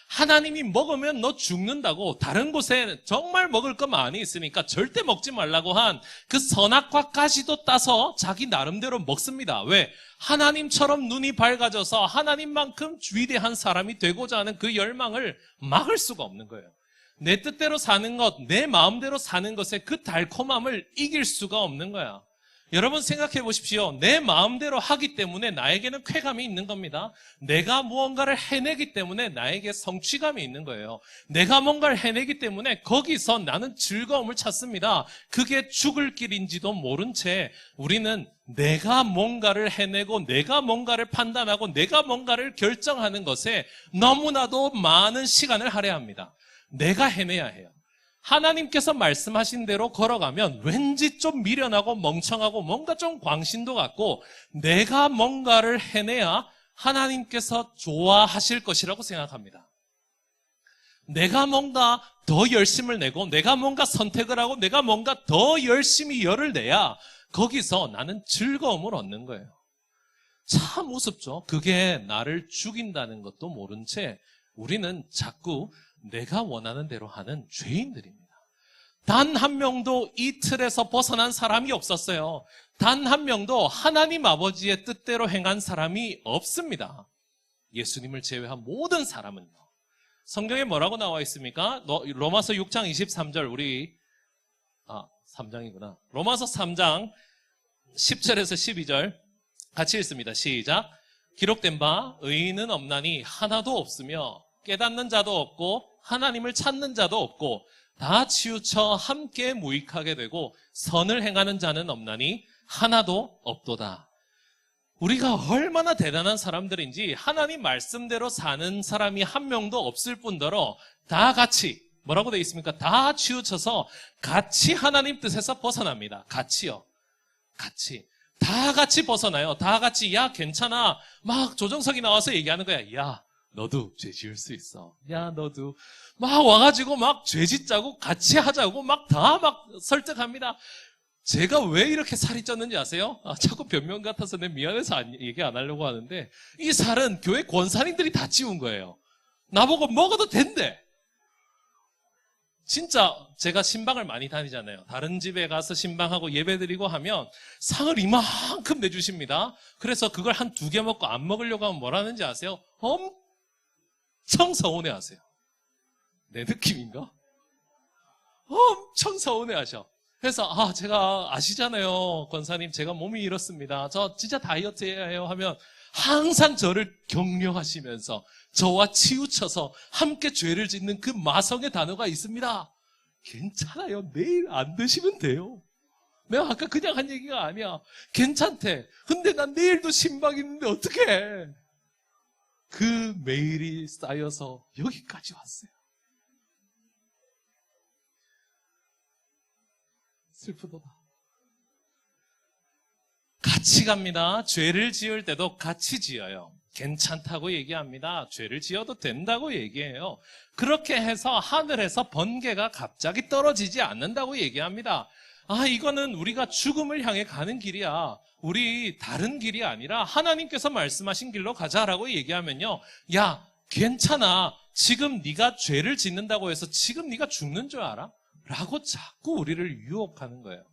하나님이 먹으면 너 죽는다고 다른 곳에 정말 먹을 거 많이 있으니까 절대 먹지 말라고 한 그 선악과까지도 따서 자기 나름대로 먹습니다. 왜? 하나님처럼 눈이 밝아져서 하나님만큼 위대한 사람이 되고자 하는 그 열망을 막을 수가 없는 거예요. 내 뜻대로 사는 것, 내 마음대로 사는 것의 그 달콤함을 이길 수가 없는 거야. 여러분 생각해 보십시오. 내 마음대로 하기 때문에 나에게는 쾌감이 있는 겁니다. 내가 무언가를 해내기 때문에 나에게 성취감이 있는 거예요. 내가 뭔가를 해내기 때문에 거기서 나는 즐거움을 찾습니다. 그게 죽을 길인지도 모른 채 우리는 내가 뭔가를 해내고 내가 뭔가를 판단하고 내가 뭔가를 결정하는 것에 너무나도 많은 시간을 할애합니다. 내가 해내야 해요. 하나님께서 말씀하신 대로 걸어가면 왠지 좀 미련하고 멍청하고 뭔가 좀 광신도 같고 내가 뭔가를 해내야 하나님께서 좋아하실 것이라고 생각합니다. 내가 뭔가 더 열심을 내고 내가 뭔가 선택을 하고 내가 뭔가 더 열심히 열을 내야 거기서 나는 즐거움을 얻는 거예요. 참 우습죠. 그게 나를 죽인다는 것도 모른 채 우리는 자꾸 내가 원하는 대로 하는 죄인들입니다. 단 한 명도 이 틀에서 벗어난 사람이 없었어요. 단 한 명도 하나님 아버지의 뜻대로 행한 사람이 없습니다. 예수님을 제외한 모든 사람은요. 성경에 뭐라고 나와 있습니까? 로마서 6장 23절 3장이구나. 로마서 3장 10절에서 12절 같이 읽습니다. 시작. 기록된 바 의인은 없나니 하나도 없으며 깨닫는 자도 없고 하나님을 찾는 자도 없고 다 치우쳐 함께 무익하게 되고 선을 행하는 자는 없나니 하나도 없도다. 우리가 얼마나 대단한 사람들인지 하나님 말씀대로 사는 사람이 한 명도 없을 뿐더러 다 같이 뭐라고 되어 있습니까? 다 치우쳐서 같이 하나님 뜻에서 벗어납니다. 같이요. 같이. 다 같이 벗어나요. 다 같이 야 괜찮아. 막 조정석이 나와서 얘기하는 거야. 야 너도 죄 지을 수 있어. 야 너도 막 와가지고 막 죄 짓자고 같이 하자고 막 다 막 설득합니다. 제가 왜 이렇게 살이 쪘는지 아세요? 자꾸 변명 같아서 내 미안해서 얘기 안 하려고 하는데 이 살은 교회 권사님들이 다 찌운 거예요. 나보고 먹어도 된대. 진짜 제가 신방을 많이 다니잖아요. 다른 집에 가서 신방하고 예배드리고 하면 상을 이만큼 내주십니다. 그래서 그걸 한 2개 먹고 안 먹으려고 하면 뭐라는지 아세요? 엄청 서운해하세요. 내 느낌인가? 엄청 서운해하셔. 그래서 제가 아시잖아요. 권사님 제가 몸이 이렇습니다. 저 진짜 다이어트 해야 해요 하면 항상 저를 격려하시면서 저와 치우쳐서 함께 죄를 짓는 그 마성의 단어가 있습니다. 괜찮아요. 내일 안 드시면 돼요. 내가 아까 그냥 한 얘기가 아니야. 괜찮대. 근데 난 내일도 신방 있는데 어떡해. 그 메일이 쌓여서 여기까지 왔어요. 슬프도다. 같이 갑니다. 죄를 지을 때도 같이 지어요. 괜찮다고 얘기합니다. 죄를 지어도 된다고 얘기해요. 그렇게 해서 하늘에서 번개가 갑자기 떨어지지 않는다고 얘기합니다. 이거는 우리가 죽음을 향해 가는 길이야. 우리 다른 길이 아니라 하나님께서 말씀하신 길로 가자라고 얘기하면요. 야, 괜찮아. 지금 네가 죄를 짓는다고 해서 지금 네가 죽는 줄 알아? 라고 자꾸 우리를 유혹하는 거예요.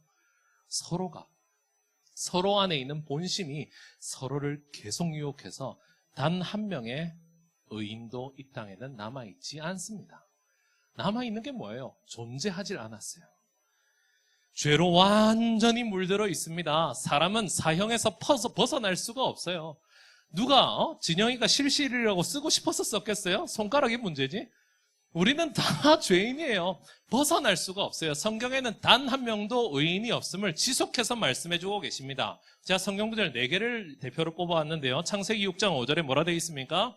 서로 안에 있는 본심이 서로를 계속 유혹해서 단 한 명의 의인도 이 땅에는 남아있지 않습니다. 남아있는 게 뭐예요? 존재하질 않았어요. 죄로 완전히 물들어 있습니다. 사람은 사형에서 벗어날 수가 없어요. 누가 진영이가 실실이라고 쓰고 싶어서 썼겠어요? 손가락이 문제지? 우리는 다 죄인이에요. 벗어날 수가 없어요. 성경에는 단 한 명도 의인이 없음을 지속해서 말씀해주고 계십니다. 제가 성경 구절 4개를 대표로 뽑아왔는데요. 창세기 6장 5절에 뭐라 되어 있습니까?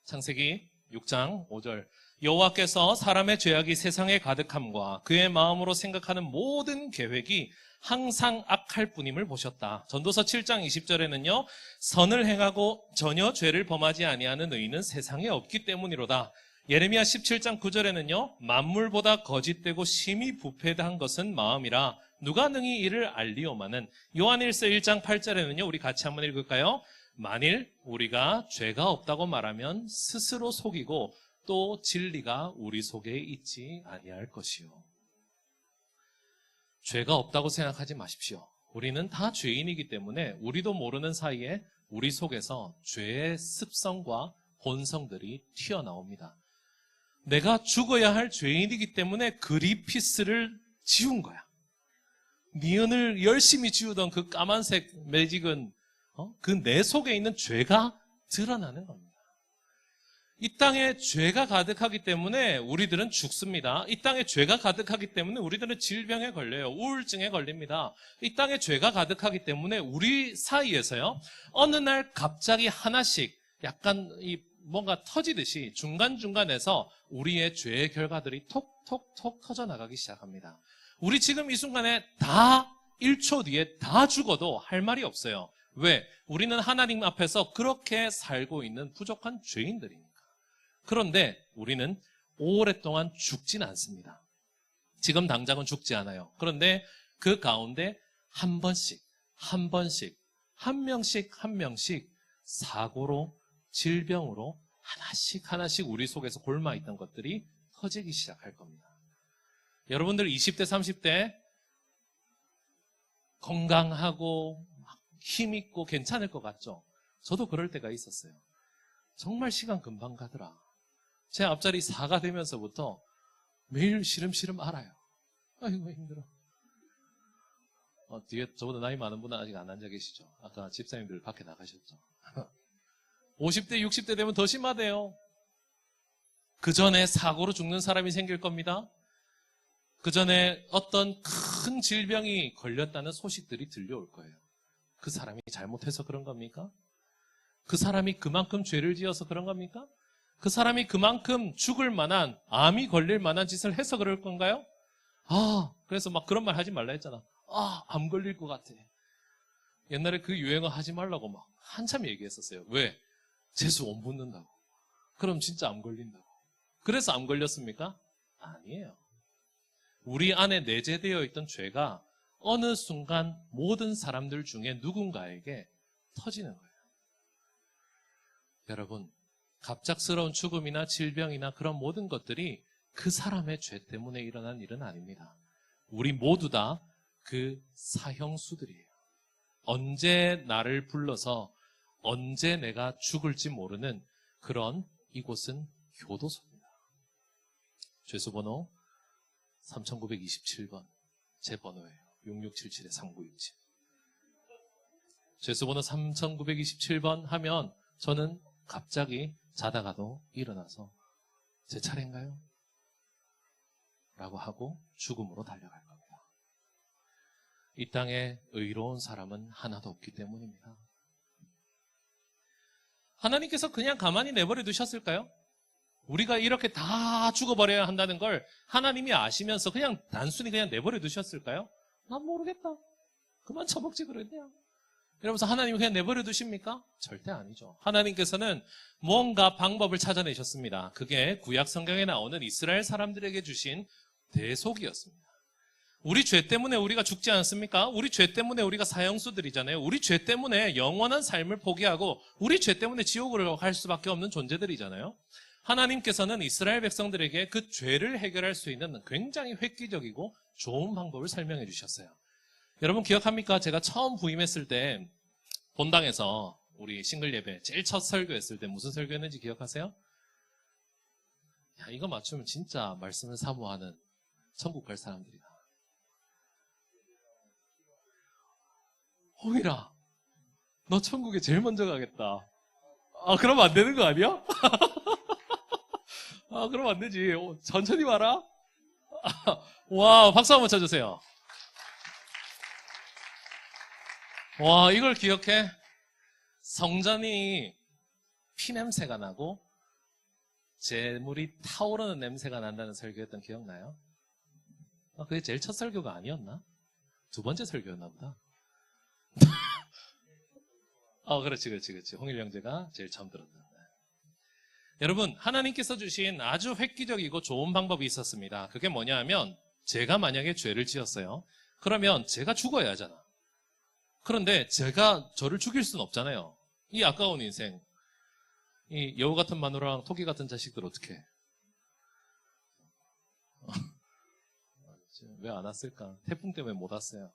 창세기 6장 5절. 여호와께서 사람의 죄악이 세상에 가득함과 그의 마음으로 생각하는 모든 계획이 항상 악할 뿐임을 보셨다. 전도서 7장 20절에는요. 선을 행하고 전혀 죄를 범하지 아니하는 의인은 세상에 없기 때문이로다. 예레미야 17장 9절에는요. 만물보다 거짓되고 심히 부패한 것은 마음이라 누가 능히 이를 알리오마는. 요한일서 1장 8절에는요. 우리 같이 한번 읽을까요? 만일 우리가 죄가 없다고 말하면 스스로 속이고 또 진리가 우리 속에 있지 아니할 것이요. 죄가 없다고 생각하지 마십시오. 우리는 다 죄인이기 때문에 우리도 모르는 사이에 우리 속에서 죄의 습성과 본성들이 튀어나옵니다. 내가 죽어야 할 죄인이기 때문에 그리피스를 지운 거야. 니은을 열심히 지우던 그 까만색 매직은 그 내 속에 있는 죄가 드러나는 겁니다. 이 땅에 죄가 가득하기 때문에 우리들은 죽습니다. 이 땅에 죄가 가득하기 때문에 우리들은 질병에 걸려요. 우울증에 걸립니다. 이 땅에 죄가 가득하기 때문에 우리 사이에서요. 어느 날 갑자기 하나씩 약간 뭔가 터지듯이 중간중간에서 우리의 죄의 결과들이 톡톡톡 터져나가기 시작합니다. 우리 지금 이 순간에 다 1초 뒤에 다 죽어도 할 말이 없어요. 왜? 우리는 하나님 앞에서 그렇게 살고 있는 부족한 죄인들이니까. 그런데 우리는 오랫동안 죽진 않습니다. 지금 당장은 죽지 않아요. 그런데 그 가운데 한 번씩, 한 번씩, 한 명씩 사고로, 질병으로 하나씩 우리 속에서 골마있던 것들이 터지기 시작할 겁니다. 여러분들 20대, 30대 건강하고 힘있고 괜찮을 것 같죠? 저도 그럴 때가 있었어요. 정말 시간 금방 가더라. 제 앞자리 4가 되면서부터 매일 시름시름 알아요. 아이고 힘들어. 뒤에 저보다 나이 많은 분은 아직 안 앉아 계시죠? 아까 집사님들 밖에 나가셨죠? 50대, 60대 되면 더 심하대요. 그 전에 사고로 죽는 사람이 생길 겁니다. 그 전에 어떤 큰 질병이 걸렸다는 소식들이 들려올 거예요. 그 사람이 잘못해서 그런 겁니까? 그 사람이 그만큼 죄를 지어서 그런 겁니까? 그 사람이 그만큼 죽을 만한, 암이 걸릴 만한 짓을 해서 그럴 건가요? 그래서 막 그런 말 하지 말라 했잖아. 암 걸릴 것 같아. 옛날에 그 유행어 하지 말라고 막 한참 얘기했었어요. 왜? 재수 못 붙는다고. 그럼 진짜 암 걸린다고. 그래서 암 걸렸습니까? 아니에요. 우리 안에 내재되어 있던 죄가 어느 순간 모든 사람들 중에 누군가에게 터지는 거예요. 여러분, 갑작스러운 죽음이나 질병이나 그런 모든 것들이 그 사람의 죄 때문에 일어난 일은 아닙니다. 우리 모두 다 그 사형수들이에요. 언제 나를 불러서 언제 내가 죽을지 모르는 그런 이곳은 교도소입니다. 죄수번호 3927번 제 번호예요. 6677-3967. 죄수번호 3927번 하면 저는 갑자기 자다가도 일어나서 제 차례인가요? 라고 하고 죽음으로 달려갈 겁니다. 이 땅에 의로운 사람은 하나도 없기 때문입니다. 하나님께서 그냥 가만히 내버려 두셨을까요? 우리가 이렇게 다 죽어버려야 한다는 걸 하나님이 아시면서 그냥 단순히 그냥 내버려 두셨을까요? 난 모르겠다. 그만 처먹지 그랬냐? 이러면서 하나님이 그냥 내버려 두십니까? 절대 아니죠. 하나님께서는 뭔가 방법을 찾아내셨습니다. 그게 구약 성경에 나오는 이스라엘 사람들에게 주신 대속이었습니다. 우리 죄 때문에 우리가 죽지 않습니까? 우리 죄 때문에 우리가 사형수들이잖아요. 우리 죄 때문에 영원한 삶을 포기하고 우리 죄 때문에 지옥으로 갈 수밖에 없는 존재들이잖아요. 하나님께서는 이스라엘 백성들에게 그 죄를 해결할 수 있는 굉장히 획기적이고 좋은 방법을 설명해 주셨어요. 여러분 기억합니까? 제가 처음 부임했을 때 본당에서 우리 싱글 예배 제일 첫 설교했을 때 무슨 설교했는지 기억하세요? 이거 맞추면 진짜 말씀을 사모하는 천국 갈 사람들이다. 홍일아, 너 천국에 제일 먼저 가겠다. 그러면 안 되는 거 아니야? 그러면 안 되지. 천천히 와라. 와, 박수 한번 쳐주세요. 와, 이걸 기억해? 성전이 피냄새가 나고 재물이 타오르는 냄새가 난다는 설교했던 기억나요? 그게 제일 첫 설교가 아니었나? 두 번째 설교였나 보다. 그렇지. 홍일 형제가 제일 처음 들었다. 여러분, 하나님께서 주신 아주 획기적이고 좋은 방법이 있었습니다. 그게 뭐냐 하면 제가 만약에 죄를 지었어요. 그러면 제가 죽어야 하잖아. 그런데 제가 저를 죽일 수는 없잖아요. 이 아까운 인생, 이 여우 같은 마누라랑 토끼 같은 자식들 어떡해? 왜 안 왔을까? 태풍 때문에 못 왔어요.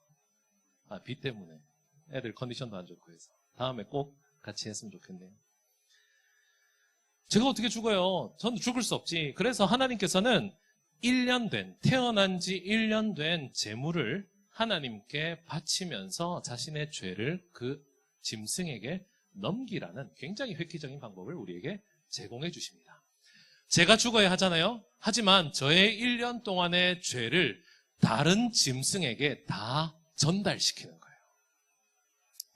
비 때문에. 애들 컨디션도 안 좋고 해서. 다음에 꼭 같이 했으면 좋겠네요. 제가 어떻게 죽어요? 저는 죽을 수 없지. 그래서 하나님께서는 태어난 지 1년 된 재물을 하나님께 바치면서 자신의 죄를 그 짐승에게 넘기라는 굉장히 획기적인 방법을 우리에게 제공해 주십니다. 제가 죽어야 하잖아요. 하지만 저의 1년 동안의 죄를 다른 짐승에게 다 전달시키는 거예요.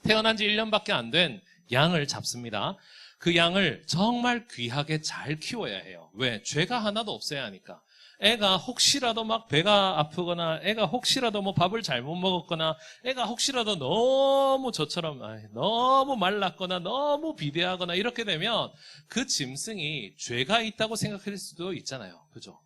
태어난 지 1년밖에 안 된 양을 잡습니다. 그 양을 정말 귀하게 잘 키워야 해요. 왜? 죄가 하나도 없어야 하니까. 애가 혹시라도 막 배가 아프거나 애가 혹시라도 뭐 밥을 잘못 먹었거나 애가 혹시라도 너무 저처럼 너무 말랐거나 너무 비대하거나 이렇게 되면 그 짐승이 죄가 있다고 생각할 수도 있잖아요. 그죠?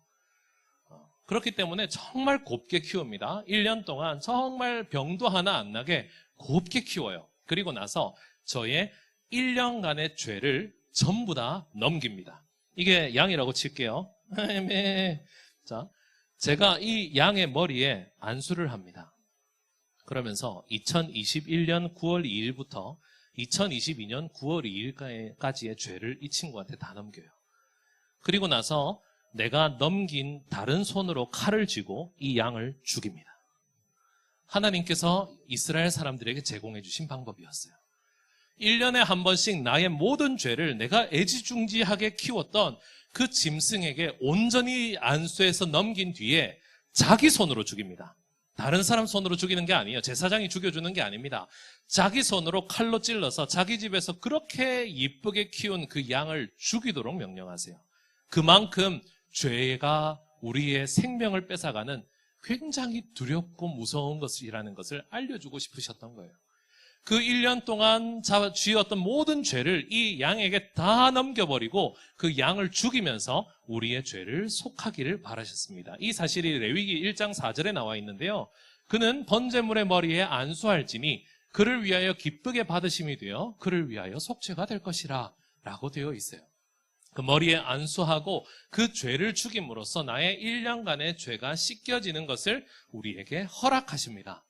그렇기 때문에 정말 곱게 키웁니다. 1년 동안 정말 병도 하나 안 나게 곱게 키워요. 그리고 나서 저의 1년간의 죄를 전부 다 넘깁니다. 이게 양이라고 칠게요. 자, 제가 이 양의 머리에 안수를 합니다. 그러면서 2021년 9월 2일부터 2022년 9월 2일까지의 죄를 이 친구한테 다 넘겨요. 그리고 나서 내가 넘긴 다른 손으로 칼을 쥐고 이 양을 죽입니다. 하나님께서 이스라엘 사람들에게 제공해 주신 방법이었어요. 1년에 한 번씩 나의 모든 죄를 내가 애지중지하게 키웠던 그 짐승에게 온전히 안수해서 넘긴 뒤에 자기 손으로 죽입니다. 다른 사람 손으로 죽이는 게 아니에요. 제사장이 죽여주는 게 아닙니다. 자기 손으로 칼로 찔러서 자기 집에서 그렇게 이쁘게 키운 그 양을 죽이도록 명령하세요. 그만큼 죄가 우리의 생명을 뺏어가는 굉장히 두렵고 무서운 것이라는 것을 알려주고 싶으셨던 거예요. 그 1년 동안 쥐었던 모든 죄를 이 양에게 다 넘겨버리고 그 양을 죽이면서 우리의 죄를 속하기를 바라셨습니다. 이 사실이 레위기 1장 4절에 나와 있는데요. 그는 번제물의 머리에 안수할지니 그를 위하여 기쁘게 받으심이 되어 그를 위하여 속죄가 될 것이라 라고 되어 있어요. 그 머리에 안수하고 그 죄를 죽임으로써 나의 1년간의 죄가 씻겨지는 것을 우리에게 허락하십니다.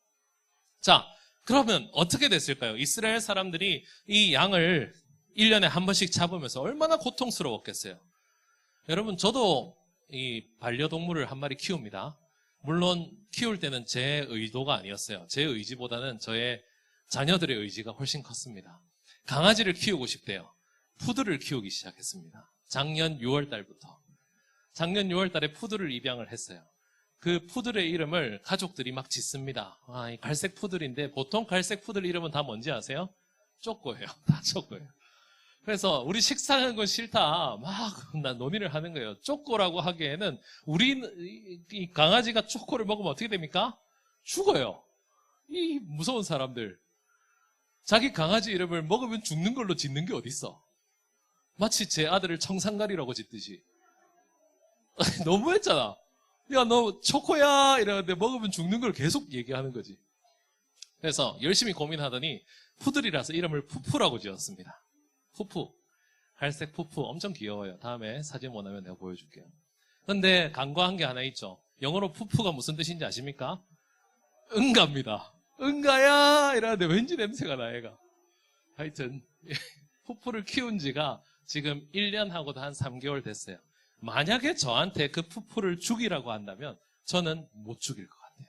자, 그러면 어떻게 됐을까요? 이스라엘 사람들이 이 양을 1년에 한 번씩 잡으면서 얼마나 고통스러웠겠어요. 여러분, 저도 이 반려동물을 한 마리 키웁니다. 물론 키울 때는 제 의도가 아니었어요. 제 의지보다는 저의 자녀들의 의지가 훨씬 컸습니다. 강아지를 키우고 싶대요. 푸드를 키우기 시작했습니다. 작년 6월 달부터. 작년 6월 달에 푸드를 입양을 했어요. 그 푸들의 이름을 가족들이 막 짓습니다. 이 갈색 푸들인데 보통 갈색 푸들 이름은 다 뭔지 아세요? 쪼꼬예요. 다 쪼꼬예요. 그래서 우리 식사하는 건 싫다. 막 논의를 하는 거예요. 쪼꼬라고 하기에는 이 강아지가 쪼꼬를 먹으면 어떻게 됩니까? 죽어요. 이 무서운 사람들. 자기 강아지 이름을 먹으면 죽는 걸로 짓는 게 어딨어? 마치 제 아들을 청산가리라고 짓듯이. 너무했잖아. 야, 너 초코야 이러는데 먹으면 죽는 걸 계속 얘기하는 거지. 그래서 열심히 고민하더니 푸들이라서 이름을 푸푸라고 지었습니다. 푸푸. 갈색 푸푸. 엄청 귀여워요. 다음에 사진 원하면 내가 보여줄게요. 근데 간과한 게 하나 있죠. 영어로 푸푸가 무슨 뜻인지 아십니까? 응가입니다. 응가야 이러는데 왠지 냄새가 나 얘가. 하여튼 푸푸를 키운 지가 지금 1년하고도 한 3개월 됐어요. 만약에 저한테 그 푸푸를 죽이라고 한다면 저는 못 죽일 것 같아요.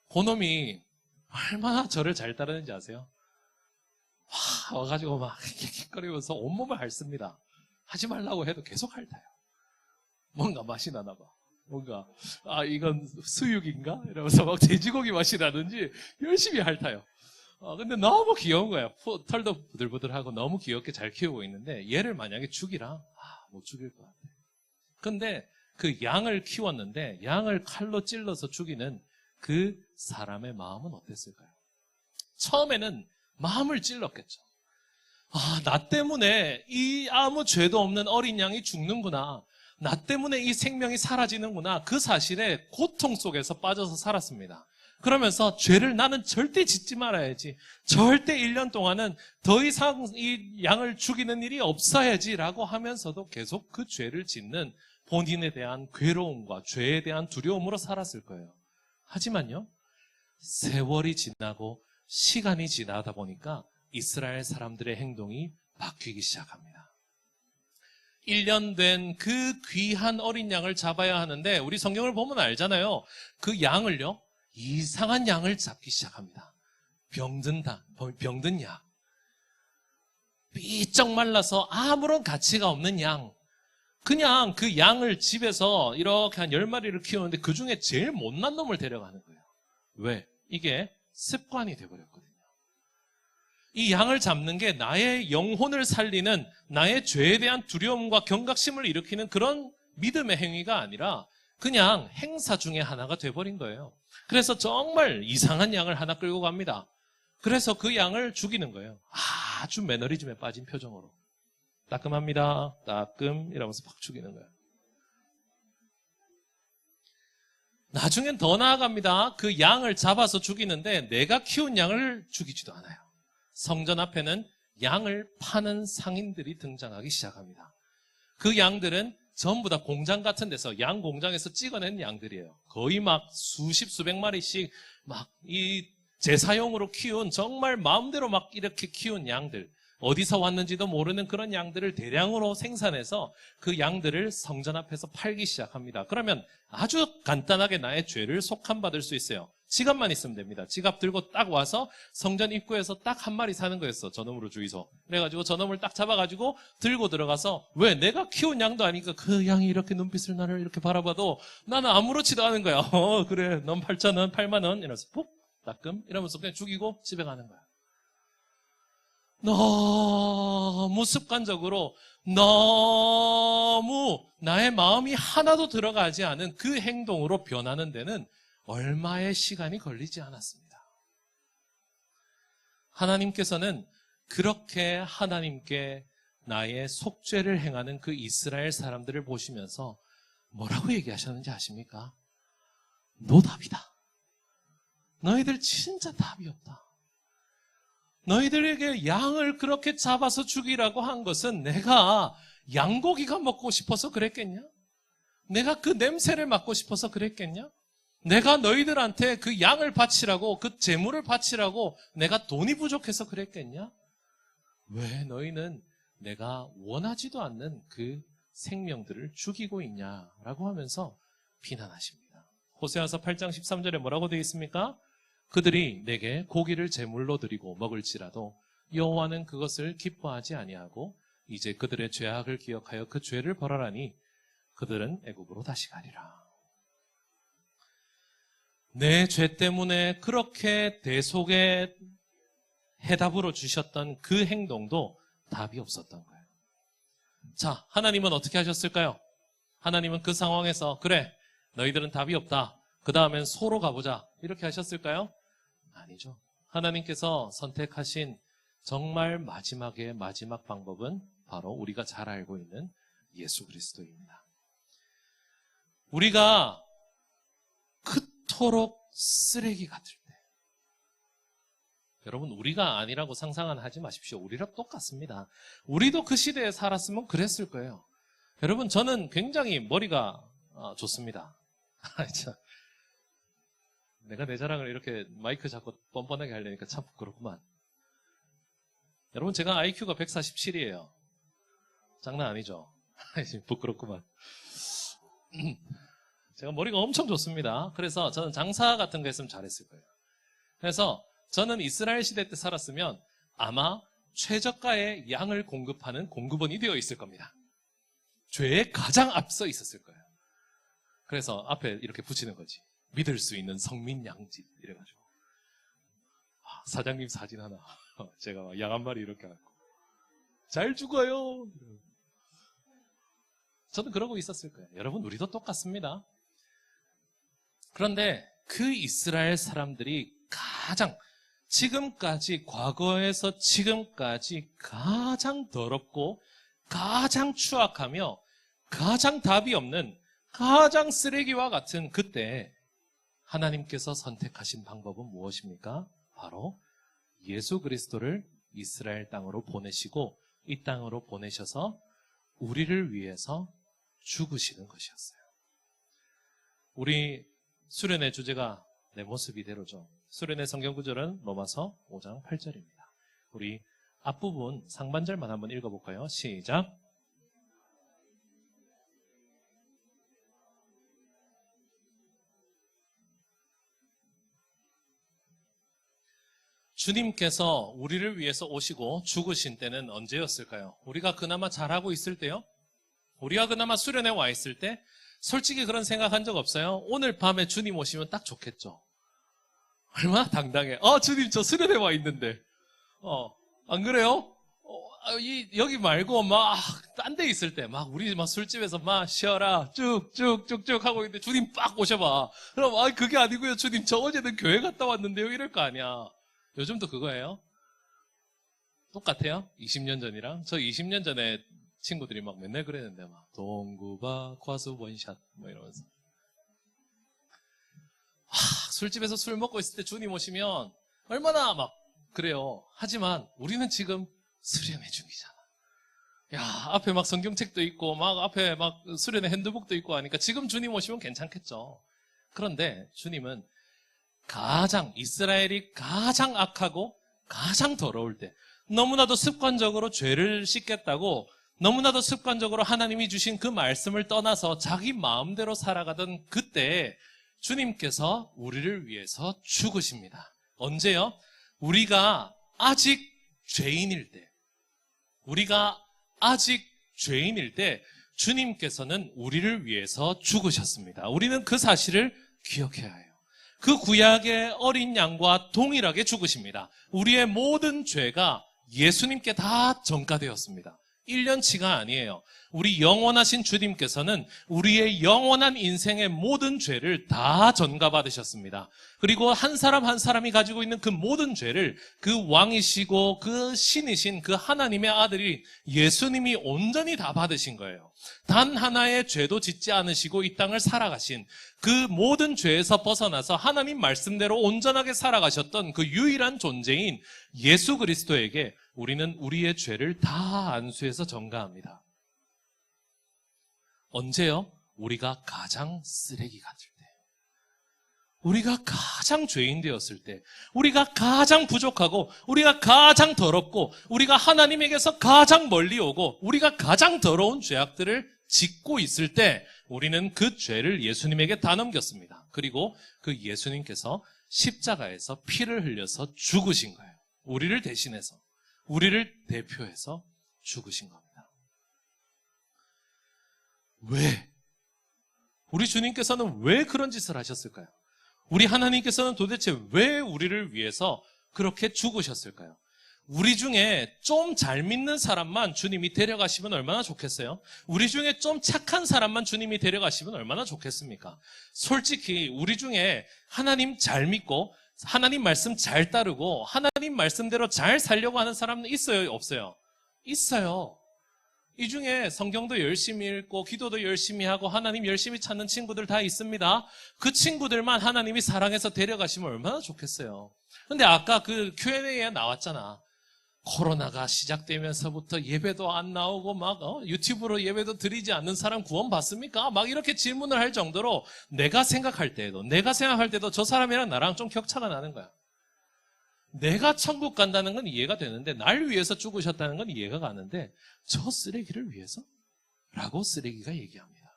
그놈이 얼마나 저를 잘 따르는지 아세요? 와가지고 막 킥킥거리면서 온몸을 핥습니다. 하지 말라고 해도 계속 핥아요. 뭔가 맛이 나나 봐. 뭔가 이건 수육인가? 이러면서 막 돼지고기 맛이 나는지 열심히 핥아요. 근데 너무 귀여운 거야. 털도 부들부들하고 너무 귀엽게 잘 키우고 있는데 얘를 만약에 죽이라? 못 죽일 것 같아. 근데 그 양을 키웠는데 양을 칼로 찔러서 죽이는 그 사람의 마음은 어땠을까요? 처음에는 마음을 찔렀겠죠. 나 때문에 이 아무 죄도 없는 어린 양이 죽는구나. 나 때문에 이 생명이 사라지는구나. 그 사실에 고통 속에서 빠져서 살았습니다. 그러면서 죄를 나는 절대 짓지 말아야지. 절대 1년 동안은 더 이상 이 양을 죽이는 일이 없어야지라고 하면서도 계속 그 죄를 짓는 본인에 대한 괴로움과 죄에 대한 두려움으로 살았을 거예요. 하지만요, 세월이 지나고 시간이 지나다 보니까 이스라엘 사람들의 행동이 바뀌기 시작합니다. 1년 된 그 귀한 어린 양을 잡아야 하는데 우리 성경을 보면 알잖아요. 그 양을요, 이상한 양을 잡기 시작합니다. 병든 양. 삐쩍 말라서 아무런 가치가 없는 양. 그냥 그 양을 집에서 이렇게 한 10마리를 키우는데 그 중에 제일 못난 놈을 데려가는 거예요. 왜? 이게 습관이 돼버렸거든요. 이 양을 잡는 게 나의 영혼을 살리는, 나의 죄에 대한 두려움과 경각심을 일으키는 그런 믿음의 행위가 아니라 그냥 행사 중에 하나가 돼버린 거예요. 그래서 정말 이상한 양을 하나 끌고 갑니다. 그래서 그 양을 죽이는 거예요. 아주 매너리즘에 빠진 표정으로. 따끔합니다. 따끔 이러면서 팍 죽이는 거예요. 나중엔 더 나아갑니다. 그 양을 잡아서 죽이는데 내가 키운 양을 죽이지도 않아요. 성전 앞에는 양을 파는 상인들이 등장하기 시작합니다. 그 양들은 전부 다 공장 같은 데서 양 공장에서 찍어낸 양들이에요. 거의 막 수십 수백 마리씩 막 이 제사용으로 키운 정말 마음대로 막 이렇게 키운 양들, 어디서 왔는지도 모르는 그런 양들을 대량으로 생산해서 그 양들을 성전 앞에서 팔기 시작합니다. 그러면 아주 간단하게 나의 죄를 속함받을 수 있어요. 지갑만 있으면 됩니다. 지갑 들고 딱 와서 성전 입구에서 딱 한 마리 사는 거였어. 저놈으로 주의소. 그래가지고 저놈을 딱 잡아가지고 들고 들어가서, 왜? 내가 키운 양도 아니니까 그 양이 이렇게 눈빛을 나를 이렇게 바라봐도 나는 아무렇지도 않은 거야. 그래. 넌 8,000원, 8만원 이러면서 푹 따끔 이러면서 그냥 죽이고 집에 가는 거야. 너무 습관적으로 너무 나의 마음이 하나도 들어가지 않은 그 행동으로 변하는 데는 얼마의 시간이 걸리지 않았습니다. 하나님께서는 그렇게 하나님께 나의 속죄를 행하는 그 이스라엘 사람들을 보시면서 뭐라고 얘기하셨는지 아십니까? 노답이다. 너희들 진짜 답이 없다. 너희들에게 양을 그렇게 잡아서 죽이라고 한 것은 내가 양고기가 먹고 싶어서 그랬겠냐? 내가 그 냄새를 맡고 싶어서 그랬겠냐? 내가 너희들한테 그 양을 바치라고, 그 재물을 바치라고 내가 돈이 부족해서 그랬겠냐? 왜 너희는 내가 원하지도 않는 그 생명들을 죽이고 있냐라고 하면서 비난하십니다. 호세아서 8장 13절에 뭐라고 되어 있습니까? 그들이 내게 고기를 제물로 드리고 먹을지라도 여호와는 그것을 기뻐하지 아니하고 이제 그들의 죄악을 기억하여 그 죄를 벌하라니 그들은 애굽으로 다시 가리라. 내 죄 때문에 그렇게 대속의 해답으로 주셨던 그 행동도 답이 없었던 거예요. 자, 하나님은 어떻게 하셨을까요? 하나님은 그 상황에서 그래, 너희들은 답이 없다. 그 다음엔 소로 가보자. 이렇게 하셨을까요? 아니죠. 하나님께서 선택하신 정말 마지막의 마지막 방법은 바로 우리가 잘 알고 있는 예수 그리스도입니다. 우리가 그토록 쓰레기 같을 때, 여러분 우리가 아니라고 상상은 하지 마십시오. 우리랑 똑같습니다. 우리도 그 시대에 살았으면 그랬을 거예요. 여러분 저는 굉장히 머리가 좋습니다. 내가 내 자랑을 이렇게 마이크 잡고 뻔뻔하게 하려니까 참 부끄럽구만. 여러분 제가 IQ가 147이에요. 장난 아니죠? 부끄럽구만. 제가 머리가 엄청 좋습니다. 그래서 저는 장사 같은 거 했으면 잘했을 거예요. 그래서 저는 이스라엘 시대 때 살았으면 아마 최저가의 양을 공급하는 공급원이 되어 있을 겁니다. 죄에 가장 앞서 있었을 거예요. 그래서 앞에 이렇게 붙이는 거지. 믿을 수 있는 성민 양집 이래가지고 사장님 사진 하나 제가 양 한 마리 이렇게 갖고 잘 죽어요. 저도 그러고 있었을 거예요. 여러분 우리도 똑같습니다. 그런데 그 이스라엘 사람들이 가장 지금까지 과거에서 지금까지 가장 더럽고 가장 추악하며 가장 답이 없는 가장 쓰레기와 같은 그때 하나님께서 선택하신 방법은 무엇입니까? 바로 예수 그리스도를 이스라엘 땅으로 보내시고 이 땅으로 보내셔서 우리를 위해서 죽으시는 것이었어요. 우리 수련의 주제가 내 모습 이대로죠. 수련의 성경 구절은 로마서 5장 8절입니다. 우리 앞부분 상반절만 한번 읽어볼까요? 시작. 주님께서 우리를 위해서 오시고 죽으신 때는 언제였을까요? 우리가 그나마 잘하고 있을 때요? 우리가 그나마 수련회 와 있을 때? 솔직히 그런 생각한 적 없어요? 오늘 밤에 주님 오시면 딱 좋겠죠? 얼마나 당당해. 주님 저 수련회 와 있는데. 안 그래요? 여기 말고 딴 데 있을 때 우리 술집에서 쉬어라 쭉쭉쭉쭉 하고 있는데 주님 빡 오셔봐. 그럼 그게 아니고요. 주님 저 어제는 교회 갔다 왔는데요. 이럴 거 아니야. 요즘도 그거예요. 똑같아요. 20년 전이랑. 저 20년 전에 친구들이 맨날 그랬는데 동구바 과수 원샷 이러면서. 술집에서 술 먹고 있을 때 주님 오시면 얼마나 그래요. 하지만 우리는 지금 수련회 중이잖아. 야, 앞에 성경책도 있고 앞에 수련회 핸드북도 있고 하니까 지금 주님 오시면 괜찮겠죠. 그런데 주님은 이스라엘이 가장 악하고 가장 더러울 때, 너무나도 습관적으로 죄를 씻겠다고 너무나도 습관적으로 하나님이 주신 그 말씀을 떠나서 자기 마음대로 살아가던 그때 주님께서 우리를 위해서 죽으십니다. 언제요? 우리가 아직 죄인일 때 주님께서는 우리를 위해서 죽으셨습니다. 우리는 그 사실을 기억해야 해요. 그 구약의 어린 양과 동일하게 죽으십니다. 우리의 모든 죄가 예수님께 다 전가되었습니다. 1년치가 아니에요. 우리 영원하신 주님께서는 우리의 영원한 인생의 모든 죄를 다 전가받으셨습니다. 그리고 한 사람 한 사람이 가지고 있는 그 모든 죄를 그 왕이시고 그 신이신 그 하나님의 아들이 예수님이 온전히 다 받으신 거예요. 단 하나의 죄도 짓지 않으시고 이 땅을 살아가신, 그 모든 죄에서 벗어나서 하나님 말씀대로 온전하게 살아가셨던 그 유일한 존재인 예수 그리스도에게 우리는 우리의 죄를 다 안수해서 전가합니다. 언제요? 우리가 가장 쓰레기 같을 때, 우리가 가장 죄인 되었을 때, 우리가 가장 부족하고 우리가 가장 더럽고 우리가 하나님에게서 가장 멀리 오고 우리가 가장 더러운 죄악들을 짓고 있을 때 우리는 그 죄를 예수님에게 다 넘겼습니다. 그리고 그 예수님께서 십자가에서 피를 흘려서 죽으신 거예요. 우리를 대신해서, 우리를 대표해서 죽으신 겁니다. 왜? 우리 주님께서는 왜 그런 짓을 하셨을까요? 우리 하나님께서는 도대체 왜 우리를 위해서 그렇게 죽으셨을까요? 우리 중에 좀 잘 믿는 사람만 주님이 데려가시면 얼마나 좋겠어요? 우리 중에 좀 착한 사람만 주님이 데려가시면 얼마나 좋겠습니까? 솔직히 우리 중에 하나님 잘 믿고 하나님 말씀 잘 따르고 하나님 말씀대로 잘 살려고 하는 사람은 있어요? 없어요? 있어요. 이 중에 성경도 열심히 읽고 기도도 열심히 하고 하나님 열심히 찾는 친구들 다 있습니다. 그 친구들만 하나님이 사랑해서 데려가시면 얼마나 좋겠어요. 근데 아까 그 Q&A에 나왔잖아. 코로나가 시작되면서부터 예배도 안 나오고 유튜브로 예배도 드리지 않는 사람 구원 받습니까? 이렇게 질문을 할 정도로 내가 생각할 때도 저 사람이랑 나랑 좀 격차가 나는 거야. 내가 천국 간다는 건 이해가 되는데 날 위해서 죽으셨다는 건 이해가 가는데 저 쓰레기를 위해서? 라고 쓰레기가 얘기합니다.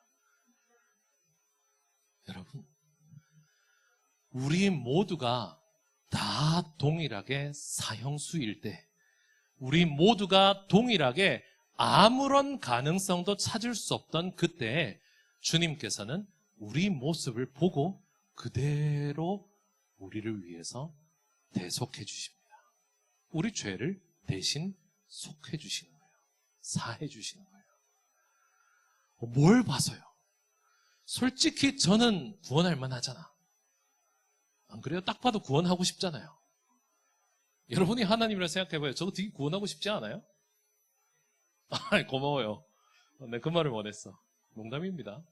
여러분, 우리 모두가 다 동일하게 사형수일 때, 우리 모두가 동일하게 아무런 가능성도 찾을 수 없던 그때 주님께서는 우리 모습을 보고 그대로 우리를 위해서 대속해 주십니다. 우리 죄를 대신 속해 주시는 거예요. 사해 주시는 거예요. 뭘 봐서요? 솔직히 저는 구원할 만하잖아. 안 그래요? 딱 봐도 구원하고 싶잖아요. 여러분이 하나님이라 생각해봐요. 저거 되게 구원하고 싶지 않아요? 고마워요. 네, 그 말을 원했어. 농담입니다.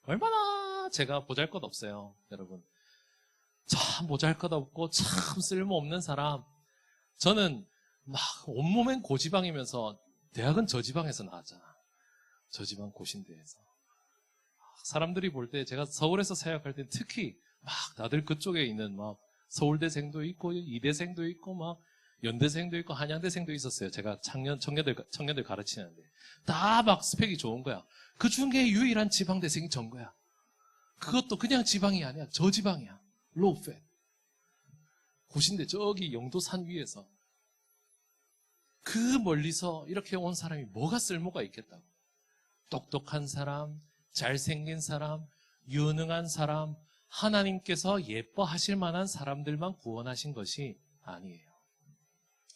얼마나 제가 보잘것없어요, 여러분. 참 보잘것없고 참 쓸모없는 사람. 저는 온몸엔 고지방이면서 대학은 저지방에서 나왔잖아. 저지방 고신대에서. 사람들이 볼 때 제가 서울에서 사역할 때 특히 다들 그쪽에 있는 서울대생도 있고 이대생도 있고 연대생도 있고 한양대생도 있었어요. 제가 청년들 가르치는데 다 스펙이 좋은 거야. 그 중에 유일한 지방대생이 전 거야. 그것도 그냥 지방이 아니야. 저지방이야. 로우 팻. 고신대 저기 영도산 위에서 그 멀리서 이렇게 온 사람이 뭐가 쓸모가 있겠다고. 똑똑한 사람, 잘생긴 사람, 유능한 사람, 하나님께서 예뻐하실 만한 사람들만 구원하신 것이 아니에요.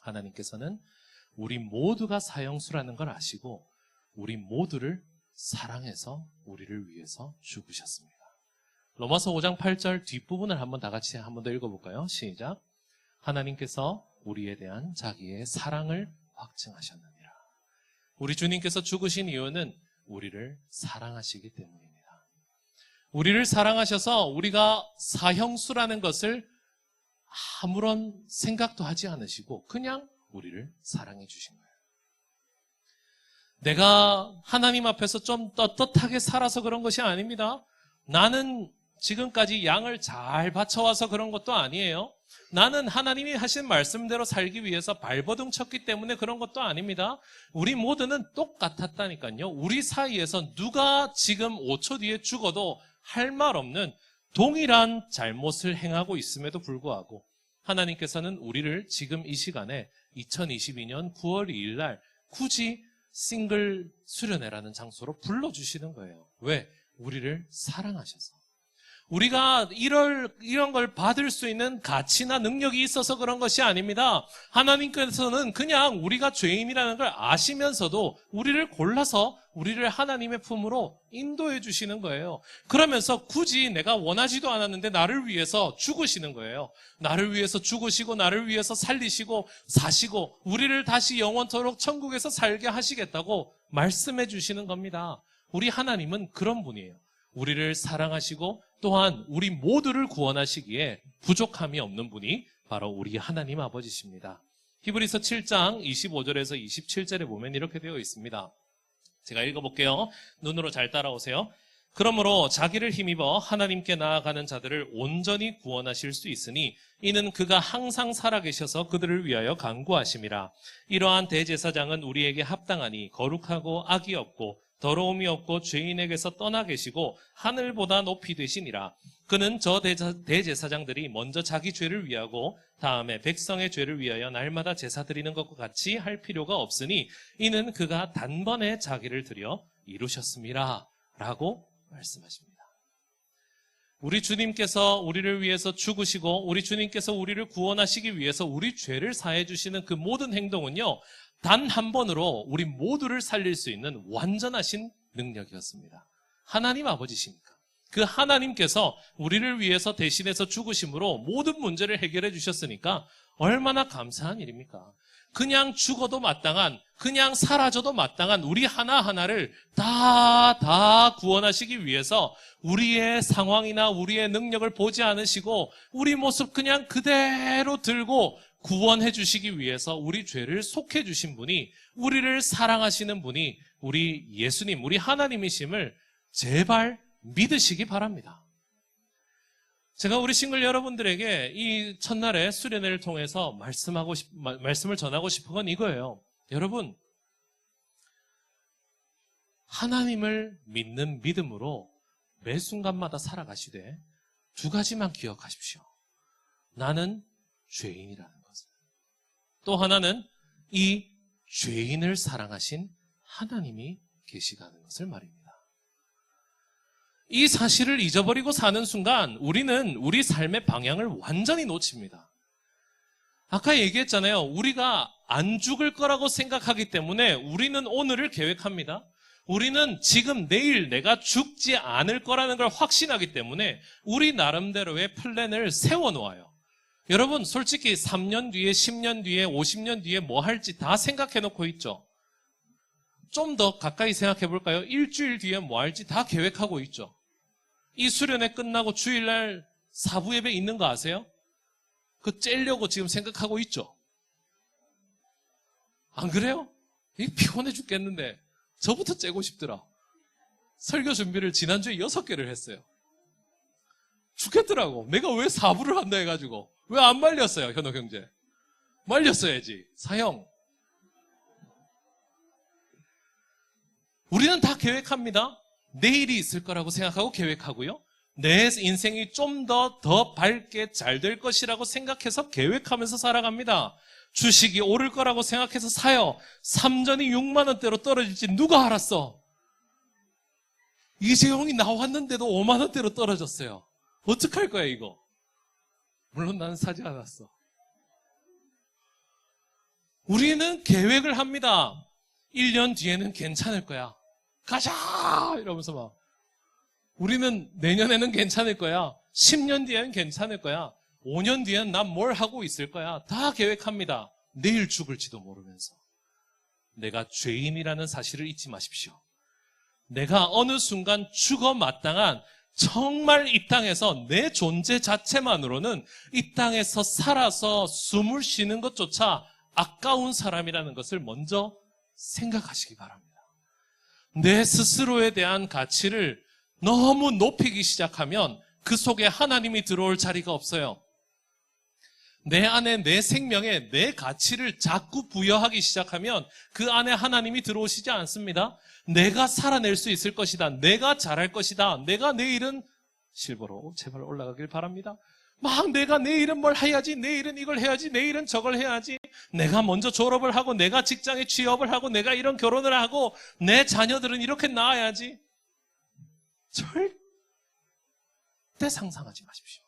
하나님께서는 우리 모두가 사형수라는 걸 아시고 우리 모두를 사랑해서 우리를 위해서 죽으셨습니다. 로마서 5장 8절 뒷부분을 한번 다 같이 한번 더 읽어볼까요? 시작. 하나님께서 우리에 대한 자기의 사랑을 확증하셨느니라. 우리 주님께서 죽으신 이유는 우리를 사랑하시기 때문입니다. 우리를 사랑하셔서 우리가 사형수라는 것을 아무런 생각도 하지 않으시고 그냥 우리를 사랑해 주신 거예요. 내가 하나님 앞에서 좀 떳떳하게 살아서 그런 것이 아닙니다. 나는 지금까지 양을 잘 바쳐와서 그런 것도 아니에요. 나는 하나님이 하신 말씀대로 살기 위해서 발버둥 쳤기 때문에 그런 것도 아닙니다. 우리 모두는 똑같았다니까요. 우리 사이에서 누가 지금 5초 뒤에 죽어도 할 말 없는 동일한 잘못을 행하고 있음에도 불구하고 하나님께서는 우리를 지금 이 시간에 2022년 9월 2일 날 굳이 싱글 수련회라는 장소로 불러주시는 거예요. 왜? 우리를 사랑하셔서. 우리가 이런 걸 받을 수 있는 가치나 능력이 있어서 그런 것이 아닙니다. 하나님께서는 그냥 우리가 죄인이라는 걸 아시면서도 우리를 골라서 우리를 하나님의 품으로 인도해 주시는 거예요. 그러면서 굳이 내가 원하지도 않았는데 나를 위해서 죽으시는 거예요. 나를 위해서 죽으시고 나를 위해서 살리시고 사시고 우리를 다시 영원토록 천국에서 살게 하시겠다고 말씀해 주시는 겁니다. 우리 하나님은 그런 분이에요. 우리를 사랑하시고 또한 우리 모두를 구원하시기에 부족함이 없는 분이 바로 우리 하나님 아버지십니다. 히브리서 7장 25절에서 27절에 보면 이렇게 되어 있습니다. 제가 읽어볼게요. 눈으로 잘 따라오세요. 그러므로 자기를 힘입어 하나님께 나아가는 자들을 온전히 구원하실 수 있으니 이는 그가 항상 살아계셔서 그들을 위하여 간구하심이라. 이러한 대제사장은 우리에게 합당하니 거룩하고 악이 없고 더러움이 없고 죄인에게서 떠나 계시고 하늘보다 높이 되시니라. 그는 저 대제사장들이 먼저 자기 죄를 위하고 다음에 백성의 죄를 위하여 날마다 제사 드리는 것과 같이 할 필요가 없으니 이는 그가 단번에 자기를 드려 이루셨음이라 라고 말씀하십니다. 우리 주님께서 우리를 위해서 죽으시고 우리 주님께서 우리를 구원하시기 위해서 우리 죄를 사해 주시는 그 모든 행동은요, 단 한 번으로 우리 모두를 살릴 수 있는 완전하신 능력이었습니다. 하나님 아버지십니까? 그 하나님께서 우리를 위해서 대신해서 죽으심으로 모든 문제를 해결해 주셨으니까 얼마나 감사한 일입니까? 그냥 죽어도 마땅한, 그냥 사라져도 마땅한 우리 하나하나를 다 구원하시기 위해서 우리의 상황이나 우리의 능력을 보지 않으시고 우리 모습 그냥 그대로 들고 구원해 주시기 위해서 우리 죄를 속해 주신 분이, 우리를 사랑하시는 분이 우리 예수님, 우리 하나님이심을 제발 믿으시기 바랍니다. 제가 우리 싱글 여러분들에게 이 첫날의 수련회를 통해서 말씀을 전하고 싶은 건 이거예요. 여러분, 하나님을 믿는 믿음으로 매 순간마다 살아가시되 두 가지만 기억하십시오. 나는 죄인이라는 것을. 또 하나는 이 죄인을 사랑하신 하나님이 계시다는 것을 말입니다. 이 사실을 잊어버리고 사는 순간 우리는 우리 삶의 방향을 완전히 놓칩니다. 아까 얘기했잖아요. 우리가 안 죽을 거라고 생각하기 때문에 우리는 오늘을 계획합니다. 우리는 지금 내일 내가 죽지 않을 거라는 걸 확신하기 때문에 우리 나름대로의 플랜을 세워놓아요. 여러분, 솔직히 3년 뒤에, 10년 뒤에, 50년 뒤에 뭐 할지 다 생각해놓고 있죠. 좀 더 가까이 생각해 볼까요? 일주일 뒤에 뭐 할지 다 계획하고 있죠. 이 수련회 끝나고 주일날 사부 예배 있는 거 아세요? 그거 째려고 지금 생각하고 있죠. 안 그래요? 피곤해 죽겠는데 저부터 째고 싶더라. 설교 준비를 지난주에 6개를 했어요. 죽겠더라고. 내가 왜 사부를 한다 해가지고. 왜 안 말렸어요, 현옥 형제? 말렸어야지. 사형. 우리는 다 계획합니다. 내일이 있을 거라고 생각하고 계획하고요. 내 인생이 좀 더 밝게 잘 될 것이라고 생각해서 계획하면서 살아갑니다. 주식이 오를 거라고 생각해서 사요. 삼전이 6만 원대로 떨어질지 누가 알았어? 이재용이 나왔는데도 5만 원대로 떨어졌어요. 어떡할 거야 이거? 물론 나는 사지 않았어. 우리는 계획을 합니다. 1년 뒤에는 괜찮을 거야. 가자! 이러면서 막. 우리는 내년에는 괜찮을 거야. 10년 뒤에는 괜찮을 거야. 5년 뒤에는 난 뭘 하고 있을 거야. 다 계획합니다. 내일 죽을지도 모르면서. 내가 죄인이라는 사실을 잊지 마십시오. 내가 어느 순간 죽어 마땅한 정말 이 땅에서 내 존재 자체만으로는 이 땅에서 살아서 숨을 쉬는 것조차 아까운 사람이라는 것을 먼저 생각하시기 바랍니다. 내 스스로에 대한 가치를 너무 높이기 시작하면 그 속에 하나님이 들어올 자리가 없어요. 내 안에 내 생명에 내 가치를 자꾸 부여하기 시작하면 그 안에 하나님이 들어오시지 않습니다. 내가 살아낼 수 있을 것이다. 내가 잘할 것이다. 내가 내일은 실버로 제발 올라가길 바랍니다. 막 내가 내일은 뭘 해야지, 내일은 이걸 해야지, 내일은 저걸 해야지, 내가 먼저 졸업을 하고 내가 직장에 취업을 하고 내가 이런 결혼을 하고 내 자녀들은 이렇게 낳아야지. 절대 상상하지 마십시오.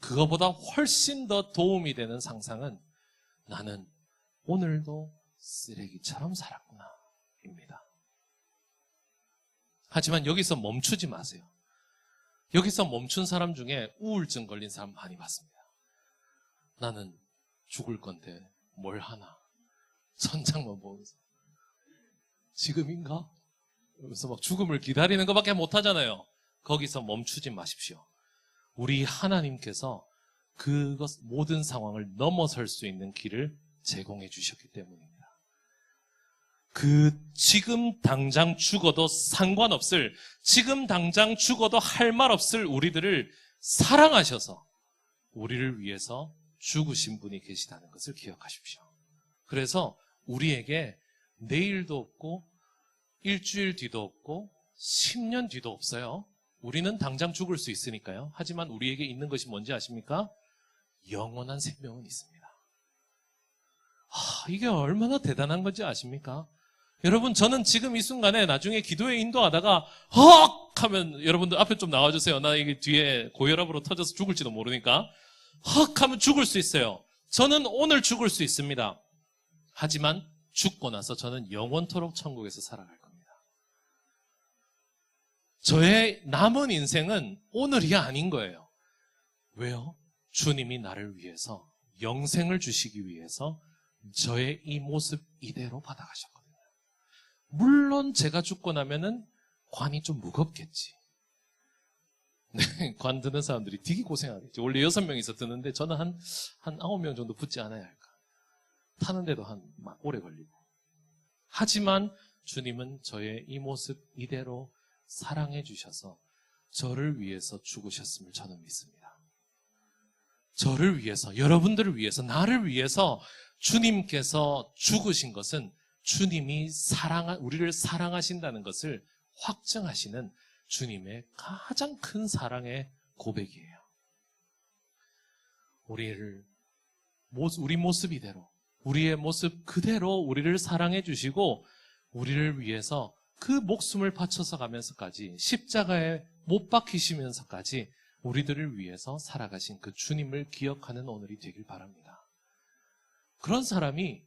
그거보다 훨씬 더 도움이 되는 상상은 나는 오늘도 쓰레기처럼 살았구나 입니다. 하지만 여기서 멈추지 마세요. 여기서 멈춘 사람 중에 우울증 걸린 사람 많이 봤습니다. 나는 죽을 건데 뭘 하나. 천장만 보면서 지금인가? 그래서 막 죽음을 기다리는 것밖에 못하잖아요. 거기서 멈추지 마십시오. 우리 하나님께서 그것 모든 상황을 넘어설 수 있는 길을 제공해 주셨기 때문입니다. 지금 당장 죽어도 상관없을, 지금 당장 죽어도 할 말 없을 우리들을 사랑하셔서 우리를 위해서 죽으신 분이 계시다는 것을 기억하십시오. 그래서 우리에게 내일도 없고 일주일 뒤도 없고 10년 뒤도 없어요. 우리는 당장 죽을 수 있으니까요. 하지만 우리에게 있는 것이 뭔지 아십니까? 영원한 생명은 있습니다. 이게 얼마나 대단한 건지 아십니까? 여러분, 저는 지금 이 순간에 나중에 기도에 인도하다가 헉! 하면 여러분들 앞에 좀 나와주세요. 나 이게 뒤에 고혈압으로 터져서 죽을지도 모르니까. 헉! 하면 죽을 수 있어요. 저는 오늘 죽을 수 있습니다. 하지만 죽고 나서 저는 영원토록 천국에서 살아갈 겁니다. 저의 남은 인생은 오늘이 아닌 거예요. 왜요? 주님이 나를 위해서 영생을 주시기 위해서 저의 이 모습 이대로 받아가셨거든요. 물론 제가 죽고 나면은 관이 좀 무겁겠지. 네, 관 드는 사람들이 되게 고생하겠지. 원래 6명이서 드는데 저는 한 9명 정도 붙지 않아야 할까. 타는데도 막 오래 걸리고. 하지만 주님은 저의 이 모습 이대로 사랑해 주셔서 저를 위해서 죽으셨음을 저는 믿습니다. 저를 위해서, 여러분들을 위해서, 나를 위해서 주님께서 죽으신 것은 주님이 우리를 사랑하신다는 것을 확증하시는 주님의 가장 큰 사랑의 고백이에요. 우리 모습 이대로, 우리의 모습 그대로 우리를 사랑해 주시고 우리를 위해서 그 목숨을 바쳐서 가면서까지 십자가에 못 박히시면서까지 우리들을 위해서 살아가신 그 주님을 기억하는 오늘이 되길 바랍니다. 그런 사람이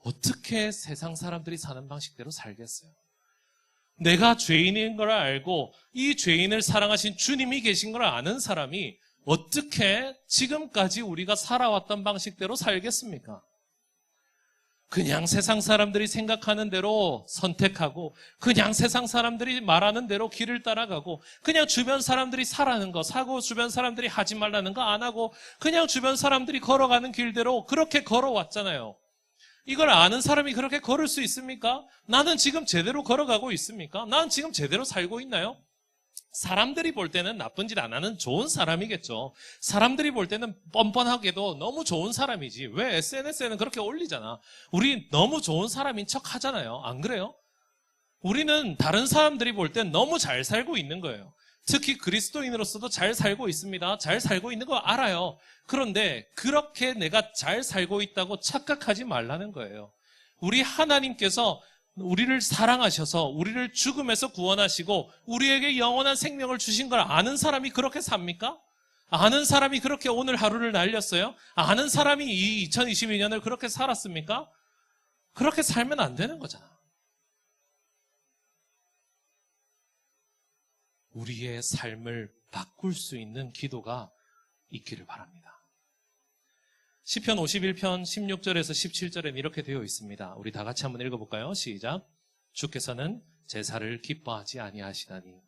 어떻게 세상 사람들이 사는 방식대로 살겠어요? 내가 죄인인 걸 알고 이 죄인을 사랑하신 주님이 계신 걸 아는 사람이 어떻게 지금까지 우리가 살아왔던 방식대로 살겠습니까? 그냥 세상 사람들이 생각하는 대로 선택하고 그냥 세상 사람들이 말하는 대로 길을 따라가고 그냥 주변 사람들이 사라는 거 사고 주변 사람들이 하지 말라는 거 안 하고 그냥 주변 사람들이 걸어가는 길대로 그렇게 걸어왔잖아요. 이걸 아는 사람이 그렇게 걸을 수 있습니까? 나는 지금 제대로 걸어가고 있습니까? 나는 지금 제대로 살고 있나요? 사람들이 볼 때는 나쁜 짓 안 하는 좋은 사람이겠죠. 사람들이 볼 때는 뻔뻔하게도 너무 좋은 사람이지. 왜 SNS에는 그렇게 올리잖아. 우리 너무 좋은 사람인 척 하잖아요. 안 그래요? 우리는 다른 사람들이 볼 땐 너무 잘 살고 있는 거예요. 특히 그리스도인으로서도 잘 살고 있습니다. 잘 살고 있는 거 알아요. 그런데 그렇게 내가 잘 살고 있다고 착각하지 말라는 거예요. 우리 하나님께서 우리를 사랑하셔서 우리를 죽음에서 구원하시고 우리에게 영원한 생명을 주신 걸 아는 사람이 그렇게 삽니까? 아는 사람이 그렇게 오늘 하루를 날렸어요? 아는 사람이 이 2022년을 그렇게 살았습니까? 그렇게 살면 안 되는 거잖아. 우리의 삶을 바꿀 수 있는 기도가 있기를 바랍니다. 시편 51편 16절에서 17절에는 이렇게 되어 있습니다. 우리 다 같이 한번 읽어볼까요? 시작. 주께서는 제사를 기뻐하지 아니하시나니.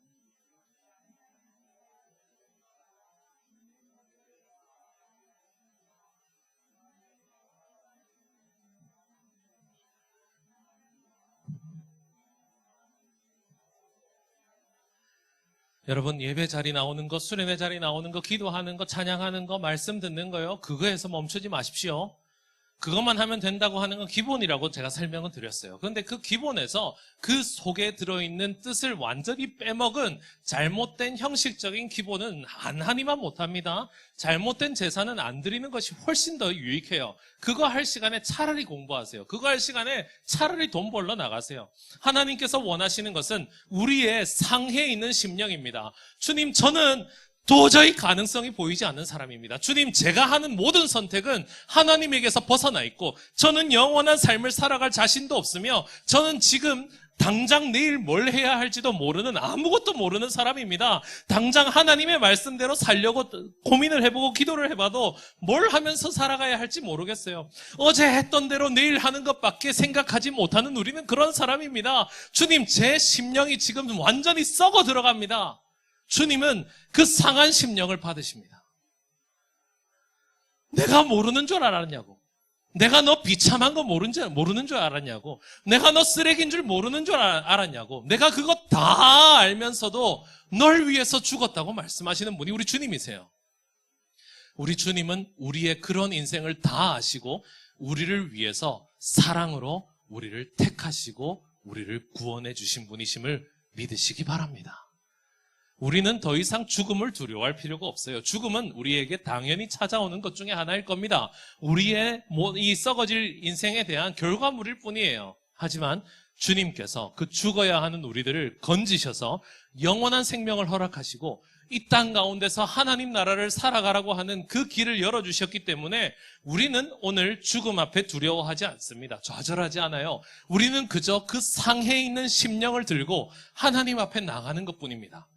여러분, 예배 자리 나오는 거, 수련회 자리 나오는 거, 기도하는 거, 찬양하는 거, 말씀 듣는 거요. 그거에서 멈추지 마십시오. 그것만 하면 된다고 하는 건 기본이라고 제가 설명을 드렸어요. 그런데 그 기본에서 그 속에 들어있는 뜻을 완전히 빼먹은 잘못된 형식적인 기본은 하나님만 못합니다. 잘못된 제사는 안 드리는 것이 훨씬 더 유익해요. 그거 할 시간에 차라리 공부하세요. 그거 할 시간에 차라리 돈 벌러 나가세요. 하나님께서 원하시는 것은 우리의 상해에 있는 심령입니다. 주님, 저는 도저히 가능성이 보이지 않는 사람입니다. 주님, 제가 하는 모든 선택은 하나님에게서 벗어나 있고 저는 영원한 삶을 살아갈 자신도 없으며 저는 지금 당장 내일 뭘 해야 할지도 모르는 아무것도 모르는 사람입니다. 당장 하나님의 말씀대로 살려고 고민을 해보고 기도를 해봐도 뭘 하면서 살아가야 할지 모르겠어요. 어제 했던 대로 내일 하는 것밖에 생각하지 못하는 우리는 그런 사람입니다. 주님, 제 심령이 지금 완전히 썩어 들어갑니다. 주님은 그 상한 심령을 받으십니다. 내가 모르는 줄 알았냐고. 내가 너 비참한 거 모르는 줄 알았냐고. 내가 너 쓰레기인 줄 모르는 줄 알았냐고. 내가 그거 다 알면서도 널 위해서 죽었다고 말씀하시는 분이 우리 주님이세요. 우리 주님은 우리의 그런 인생을 다 아시고 우리를 위해서 사랑으로 우리를 택하시고 우리를 구원해 주신 분이심을 믿으시기 바랍니다. 우리는 더 이상 죽음을 두려워할 필요가 없어요. 죽음은 우리에게 당연히 찾아오는 것 중에 하나일 겁니다. 우리의 이 썩어질 인생에 대한 결과물일 뿐이에요. 하지만 주님께서 그 죽어야 하는 우리들을 건지셔서 영원한 생명을 허락하시고 이 땅 가운데서 하나님 나라를 살아가라고 하는 그 길을 열어주셨기 때문에 우리는 오늘 죽음 앞에 두려워하지 않습니다. 좌절하지 않아요. 우리는 그저 그 상해에 있는 심령을 들고 하나님 앞에 나가는 것뿐입니다.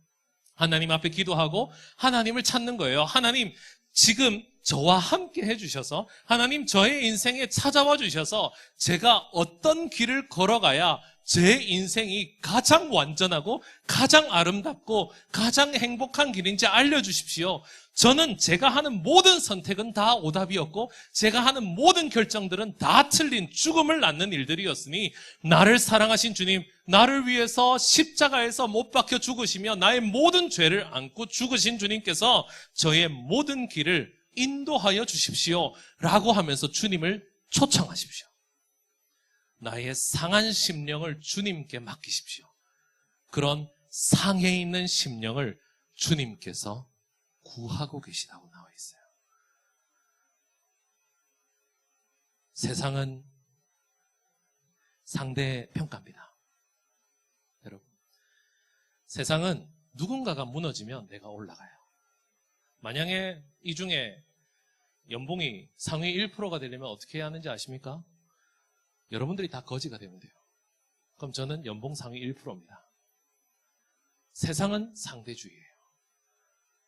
하나님 앞에 기도하고 하나님을 찾는 거예요. 하나님, 지금 저와 함께 해주셔서 하나님 저의 인생에 찾아와 주셔서 제가 어떤 길을 걸어가야 제 인생이 가장 완전하고 가장 아름답고 가장 행복한 길인지 알려주십시오. 저는 제가 하는 모든 선택은 다 오답이었고 제가 하는 모든 결정들은 다 틀린 죽음을 낳는 일들이었으니 나를 사랑하신 주님, 나를 위해서 십자가에서 못 박혀 죽으시며 나의 모든 죄를 안고 죽으신 주님께서 저의 모든 길을 인도하여 주십시오 라고 하면서 주님을 초청하십시오. 나의 상한 심령을 주님께 맡기십시오. 그런 상해 있는 심령을 주님께서 구하고 계시다고 나와 있어요. 세상은 상대평가입니다. 여러분, 세상은 누군가가 무너지면 내가 올라가요. 만약에 이 중에 연봉이 상위 1%가 되려면 어떻게 해야 하는지 아십니까? 여러분들이 다 거지가 되면 돼요. 그럼 저는 연봉 상위 1%입니다. 세상은 상대주의예요.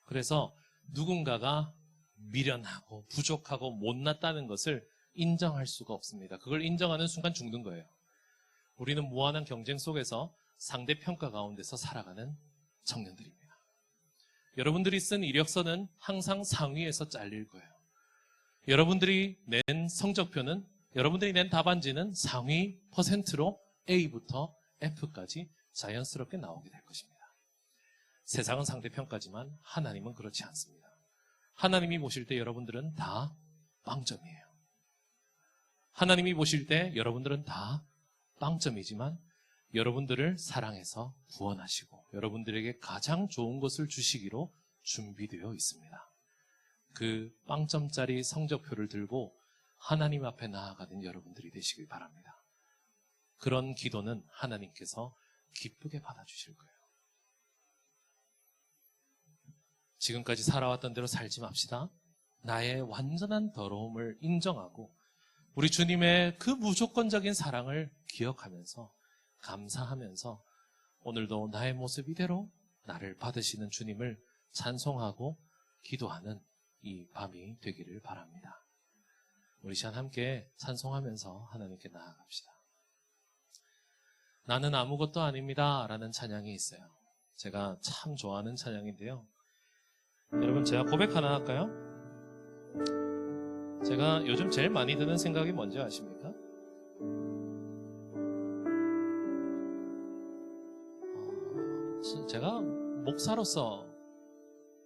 그래서 누군가가 미련하고 부족하고 못났다는 것을 인정할 수가 없습니다. 그걸 인정하는 순간 죽는 거예요. 우리는 무한한 경쟁 속에서 상대평가 가운데서 살아가는 청년들입니다. 여러분들이 쓴 이력서는 항상 상위에서 잘릴 거예요. 여러분들이 낸 성적표는, 여러분들이 낸 답안지는 상위 퍼센트로 A부터 F까지 자연스럽게 나오게 될 것입니다. 세상은 상대평가지만 하나님은 그렇지 않습니다. 하나님이 보실 때 여러분들은 다 빵점이에요. 하나님이 보실 때 여러분들은 다 빵점이지만 여러분들을 사랑해서 구원하시고 여러분들에게 가장 좋은 것을 주시기로 준비되어 있습니다. 그 빵점짜리 성적표를 들고 하나님 앞에 나아가는 여러분들이 되시길 바랍니다. 그런 기도는 하나님께서 기쁘게 받아주실 거예요. 지금까지 살아왔던 대로 살지 맙시다. 나의 완전한 더러움을 인정하고 우리 주님의 그 무조건적인 사랑을 기억하면서 감사하면서 오늘도 나의 모습 이대로 나를 받으시는 주님을 찬송하고 기도하는 이 밤이 되기를 바랍니다. 우리 시간 함께 찬송하면서 하나님께 나아갑시다. 나는 아무것도 아닙니다 라는 찬양이 있어요. 제가 참 좋아하는 찬양인데요. 여러분, 제가 고백 하나 할까요? 제가 요즘 제일 많이 드는 생각이 뭔지 아십니까? 제가 목사로서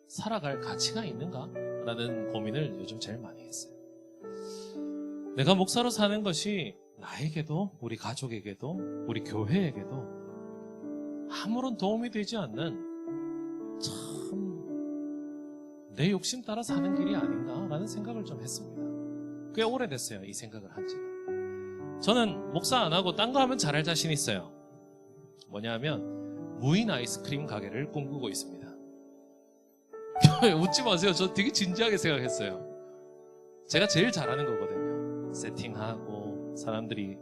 살아갈 가치가 있는가? 라는 고민을 요즘 제일 많이 했어요. 내가 목사로 사는 것이 나에게도, 우리 가족에게도, 우리 교회에게도 아무런 도움이 되지 않는 참 내 욕심 따라 사는 길이 아닌가라는 생각을 좀 했습니다. 꽤 오래됐어요, 이 생각을 한 지가. 저는 목사 안 하고 딴 거 하면 잘할 자신 있어요. 뭐냐면 무인 아이스크림 가게를 꿈꾸고 있습니다. 웃지 마세요. 저 되게 진지하게 생각했어요. 제가 제일 잘하는 거거든요. 세팅하고 사람들이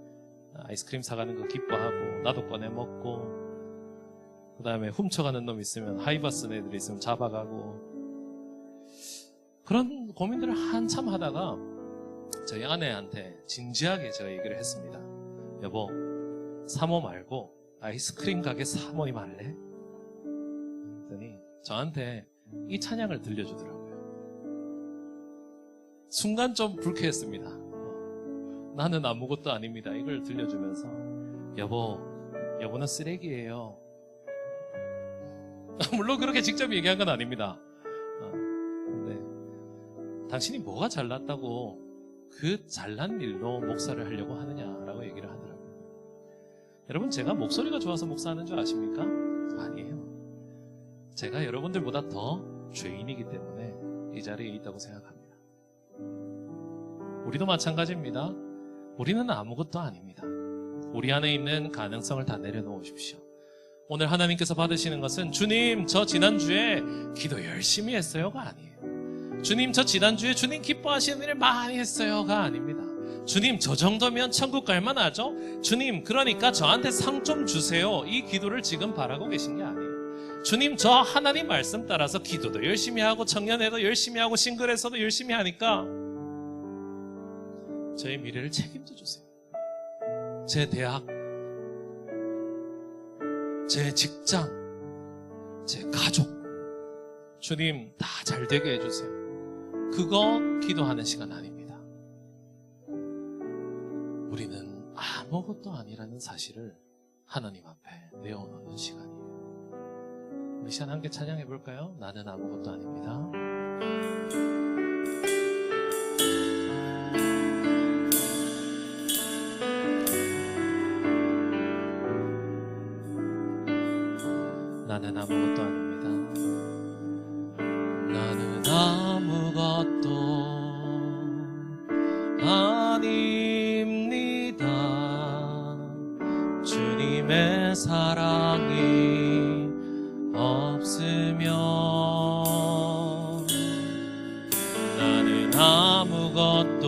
아이스크림 사가는 거 기뻐하고 나도 꺼내 먹고, 그 다음에 훔쳐가는 놈 있으면 하이바스 애들이 있으면 잡아가고, 그런 고민들을 한참 하다가 저희 아내한테 진지하게 제가 얘기를 했습니다. 여보, 사모 말고 아이스크림 가게 사모님 할래? 그랬더니 저한테 이 찬양을 들려주더라고요. 순간 좀 불쾌했습니다. 나는 아무것도 아닙니다. 이걸 들려주면서 여보는 쓰레기예요. 물론 그렇게 직접 얘기한 건 아닙니다. 근데 당신이 뭐가 잘났다고 그 잘난 일로 목사를 하려고 하느냐라고 얘기를 하더라고요. 여러분, 제가 목소리가 좋아서 목사하는 줄 아십니까? 아니에요. 제가 여러분들보다 더 죄인이기 때문에 이 자리에 있다고 생각합니다. 우리도 마찬가지입니다. 우리는 아무것도 아닙니다. 우리 안에 있는 가능성을 다 내려놓으십시오. 오늘 하나님께서 받으시는 것은 주님, 저 지난주에 기도 열심히 했어요가 아니에요. 주님, 저 지난주에 주님 기뻐하시는 일을 많이 했어요가 아닙니다. 주님, 저 정도면 천국 갈만하죠? 주님, 그러니까 저한테 상 좀 주세요. 이 기도를 지금 바라고 계신 게 아니에요. 주님, 저 하나님 말씀 따라서 기도도 열심히 하고 청년회도 열심히 하고 싱글에서도 열심히 하니까 저의 미래를 책임져 주세요. 제 대학, 제 직장, 제 가족, 주님 다 잘 되게 해주세요. 그거 기도하는 시간 아닙니다. 우리는 아무것도 아니라는 사실을 하나님 앞에 내어놓는 시간이에요. 우리 시간 함께 찬양해 볼까요? 나는 아무것도 아닙니다. 나는 아무것도 아닙니다. 나는 아무것도 아닙니다. 주님의 사랑이 없으면 나는 아무것도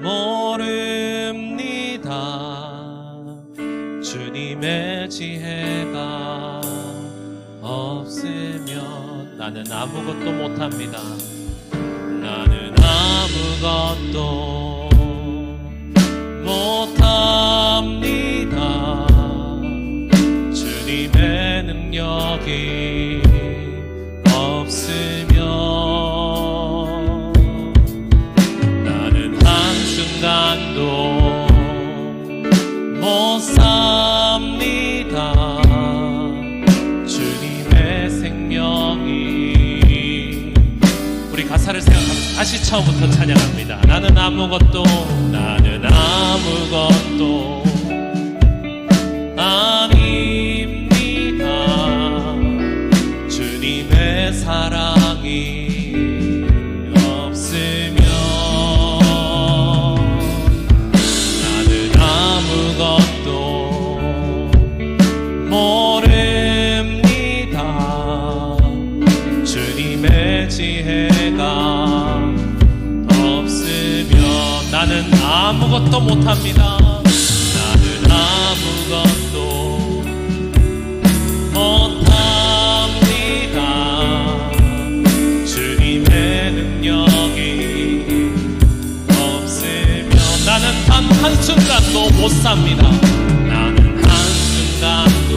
모릅니다. 주님의 지혜가 없으면 나는 아무것도 못합니다. 나는 아무것도 못합니다. 주님의 능력이 없으면 나는 한순간도 못 삽니다. 주님의 생명이, 우리 가사를 생각하면 다시 처음부터 찬양합니다. 나는 아무것도 아닙니다. 주님의 사랑이 없으면 나는 아무것도 모릅니다. 아무것도 못합니다. 나는 아무것도 못합니다. 주님의 능력이 없으면 나는 단 한순간도 못 삽니다. 나는 한순간도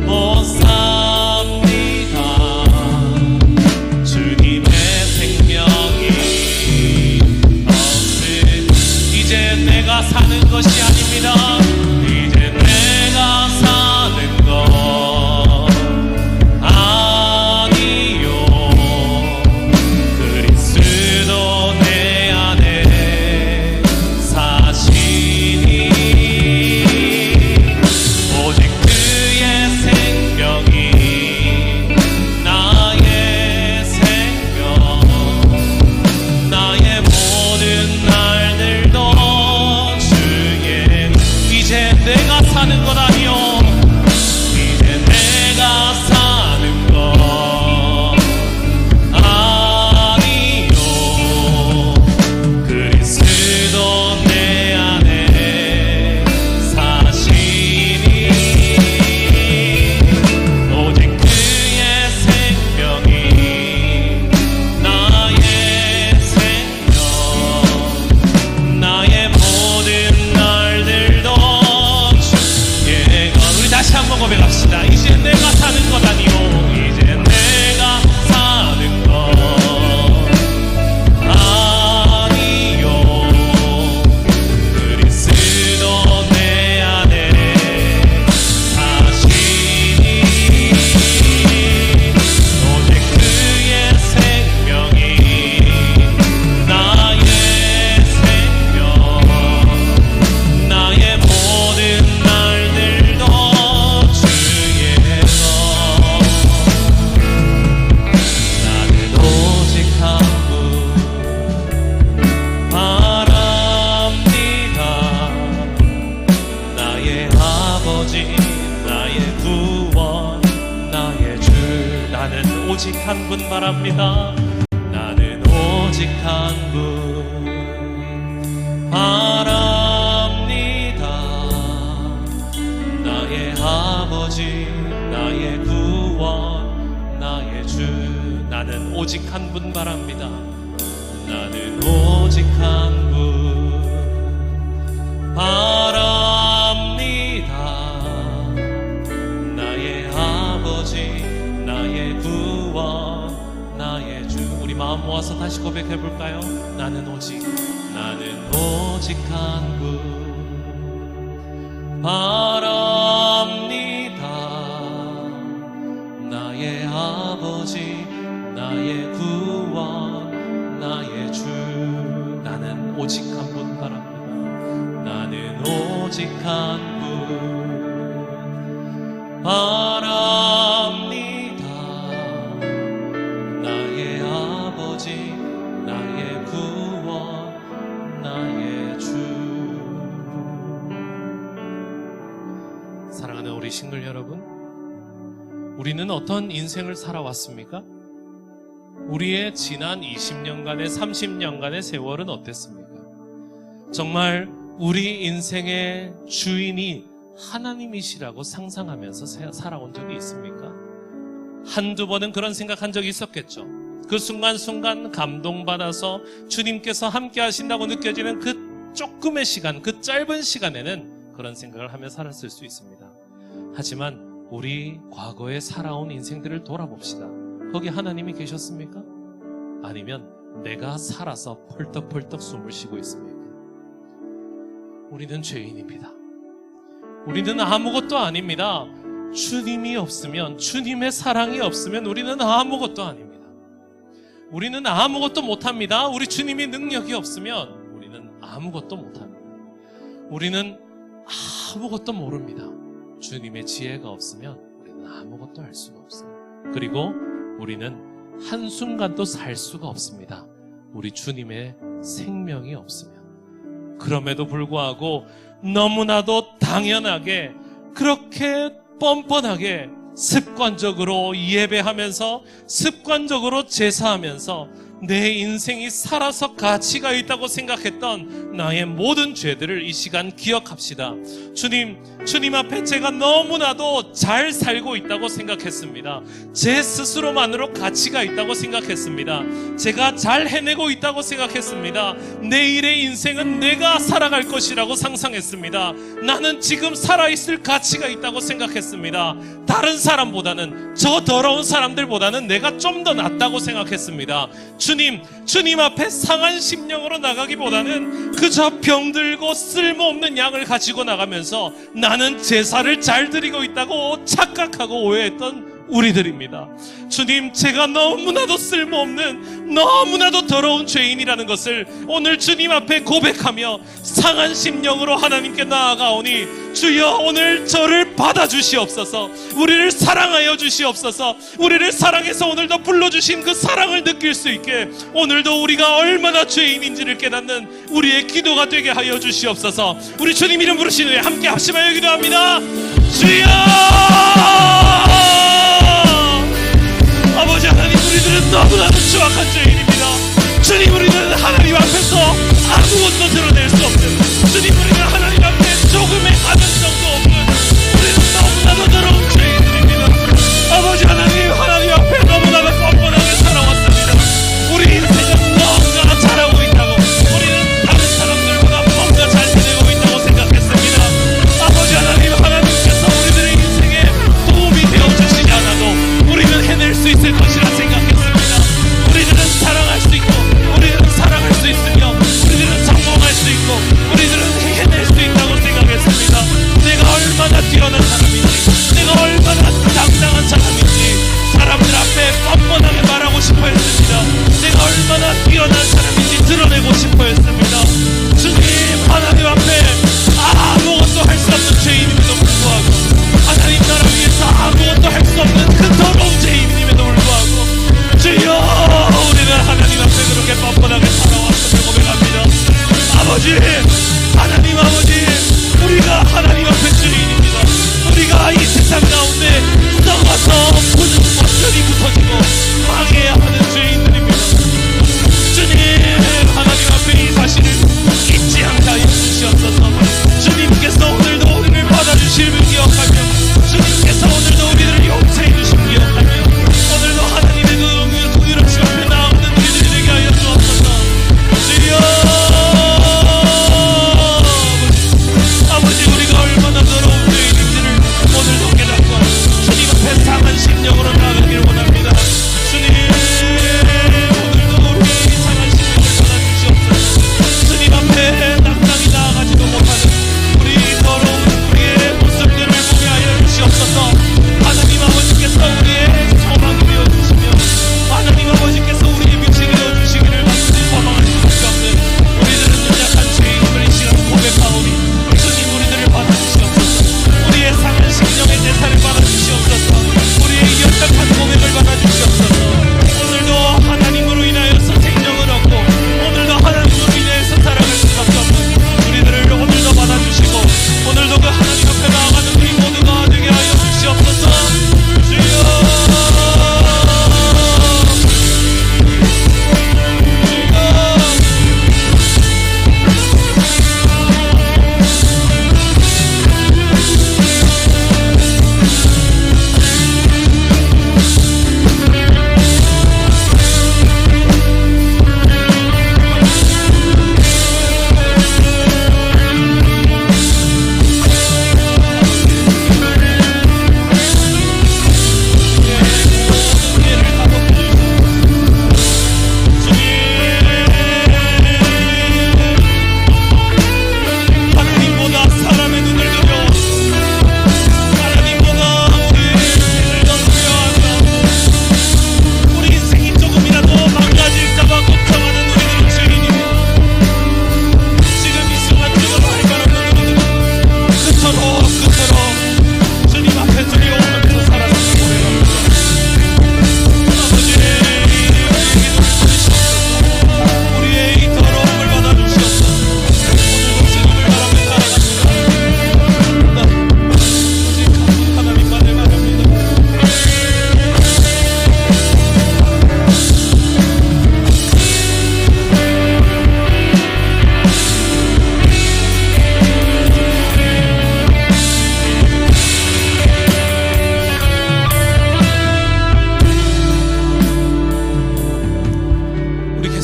못 삽니다. 주님의 생명이 없으면 이제 내가 사는 것이 아닙니다. 이제 내가 사는 것 아니요. 그리스도 내 안에 사시니 오직 그의 생명이 나의 생명, 나의 모든 날들도 주의. 이제 내가 사는 것 아니요. 이제 내가 사는 것 아니요. 그리스도 내 안에 사시니 오직 그의 생명이 나의 생명, 나의 모든 날들도 주의 것. 우리 다시 한번 고백합시다. 이제 내가 사는 것 아니요. 이제 내가 사는 것 아니요. 그리스도 내 안에 사시니 오직 그의 생명이 나의 생명, 나의 모든 날들도 주의 것. 나는 오직 한 분 바랍니다. 나의 아버지, 나의 구원, 나의 주. 나는 오직 한 분 바랍니다. 나는 오직 한 분 바랍니다. 나의 아버지, 나의 구원, 나의 주. 나는 오직 한 분 바랍니다. 나는 오직 한 분 바랍니다. 나의 아버지, 나의 구원, 나의 주. 우리 마음 모아서 다시 고백해 볼까요? 나는 오직 한 분 바랍니다. 나의 아버지, 나의 구원, 나의 주. 나는 오직 한 분 바랍니다. 나는 오직 한 분 바랍니다. 나의 아버지, 나의 구원, 나의 주. 사랑하는 우리 싱글 여러분, 우리는 어떤 인생을 살아왔습니까? 우리의 지난 20년간의 30년간의 세월은 어땠습니까? 정말 우리 인생의 주인이 하나님이시라고 상상하면서 살아온 적이 있습니까? 한두 번은 그런 생각한 적이 있었겠죠. 그 순간순간 감동받아서 주님께서 함께 하신다고 느껴지는 그 조금의 시간, 그 짧은 시간에는 그런 생각을 하며 살았을 수 있습니다. 하지만 우리 과거에 살아온 인생들을 돌아봅시다. 거기 하나님이 계셨습니까? 아니면 내가 살아서 펄떡펄떡 숨을 쉬고 있습니까? 우리는 죄인입니다. 우리는 아무것도 아닙니다. 주님이 없으면, 주님의 사랑이 없으면 우리는 아무것도 아닙니다. 우리는 아무것도 못합니다. 우리 주님의 능력이 없으면 우리는 아무것도 못합니다. 우리는 아무것도 모릅니다. 주님의 지혜가 없으면 우리는 아무것도 할 수가 없어요. 그리고 우리는 한순간도 살 수가 없습니다. 우리 주님의 생명이 없으면. 그럼에도 불구하고 너무나도 당연하게, 그렇게 뻔뻔하게 습관적으로 예배하면서, 습관적으로 제사하면서 내 인생이 살아서 가치가 있다고 생각했던 나의 모든 죄들을 이 시간 기억합시다. 주님 앞에 제가 너무나도 잘 살고 있다고 생각했습니다. 제 스스로만으로 가치가 있다고 생각했습니다. 제가 잘 해내고 있다고 생각했습니다. 내일의 인생은 내가 살아갈 것이라고 상상했습니다. 나는 지금 살아있을 가치가 있다고 생각했습니다. 다른 사람보다는, 저 더러운 사람들보다는 내가 좀 더 낫다고 생각했습니다. 주님 앞에 상한 심령으로 나가기보다는 그저 병들고 쓸모없는 양을 가지고 나가면서 나는 제사를 잘 드리고 있다고 착각하고 오해했던 우리들입니다. 주님, 제가 너무나도 쓸모없는, 너무나도 더러운 죄인이라는 것을 오늘 주님 앞에 고백하며 상한 심령으로 하나님께 나아가오니, 주여 오늘 저를 받아주시옵소서. 우리를 사랑하여 주시옵소서. 우리를 사랑해서 오늘도 불러주신 그 사랑을 느낄 수 있게 오늘도 우리가 얼마나 죄인인지를 깨닫는 우리의 기도가 되게 하여 주시옵소서. 우리 주님 이름 부르시는 후에 함께 합심하여 기도합니다. 주여! 아버지 하나님, 우리들은 너무나도 추악한 죄인입니다. 주님, 우리는 하나님 앞에서 아무것도 드러낼 수 없는, 주님, 우리는 하나님 앞에 조금의 가능성도 없는, 우리는 너무나도 더러운 죄인들입니다. 아버지 하나님, 하나님 앞에 너무나도 뻔뻔하게 살아왔습니다. 우리 인생은 뭔가 잘하고 있다고, 우리는 다른 사람들보다 뭔가 잘 지내고 있다고 생각했습니다. 아버지 하나님, 하나님께서 우리들의 인생에 도움이 되어주시지 않아도 우리는 해낼 수 있을 것이라 생각했습니다. 우리들은 사랑할 수 있고, 우리는 사랑할 수 있으며, 우리들은 성공할 수 있고,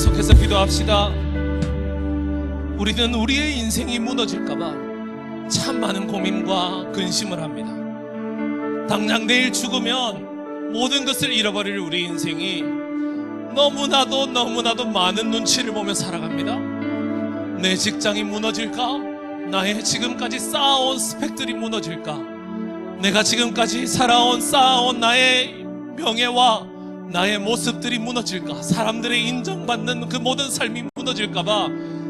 계속해서 기도합시다. 우리는 우리의 인생이 무너질까봐 참 많은 고민과 근심을 합니다. 당장 내일 죽으면 모든 것을 잃어버릴 우리 인생이 너무나도 많은 눈치를 보며 살아갑니다. 내 직장이 무너질까? 나의 지금까지 쌓아온 스펙들이 무너질까? 내가 지금까지 쌓아온 나의 명예와 나의 모습들이 무너질까? 사람들의 인정받는 그 모든 삶이 무너질까봐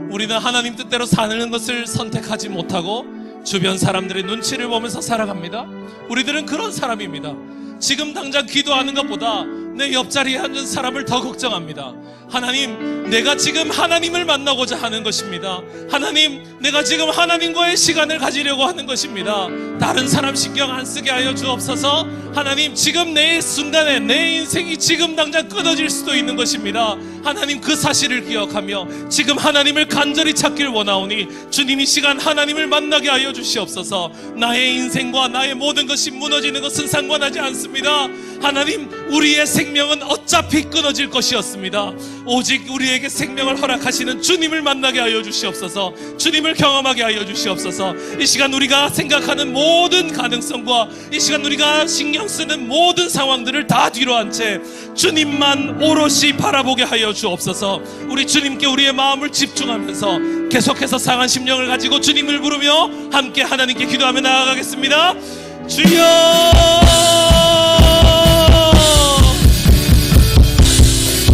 우리는 하나님 뜻대로 사는 것을 선택하지 못하고 주변 사람들의 눈치를 보면서 살아갑니다. 우리들은 그런 사람입니다. 지금 당장 기도하는 것보다 내 옆자리에 앉은 사람을 더 걱정합니다. 하나님, 내가 지금 하나님을 만나고자 하는 것입니다. 하나님, 내가 지금 하나님과의 시간을 가지려고 하는 것입니다. 다른 사람 신경 안 쓰게 하여 주옵소서. 하나님, 지금 내 순간에 내 인생이 지금 당장 끊어질 수도 있는 것입니다. 하나님, 그 사실을 기억하며 지금 하나님을 간절히 찾길 원하오니 주님 이 시간 하나님을 만나게 하여 주시옵소서. 나의 인생과 나의 모든 것이 무너지는 것은 상관하지 않습니다. 하나님, 우리의 생명은 어차피 끊어질 것이었습니다. 오직 우리에게 생명을 허락하시는 주님을 만나게 하여 주시옵소서. 주님을 경험하게 하여 주시옵소서. 이 시간 우리가 생각하는 모든 가능성과 이 시간 우리가 신경 쓰는 모든 상황들을 다 뒤로 한 채 주님만 오롯이 바라보게 하여 주옵소서. 우리 주님께 우리의 마음을 집중하면서 계속해서 상한 심령을 가지고 주님을 부르며 함께 하나님께 기도하며 나아가겠습니다. 주여,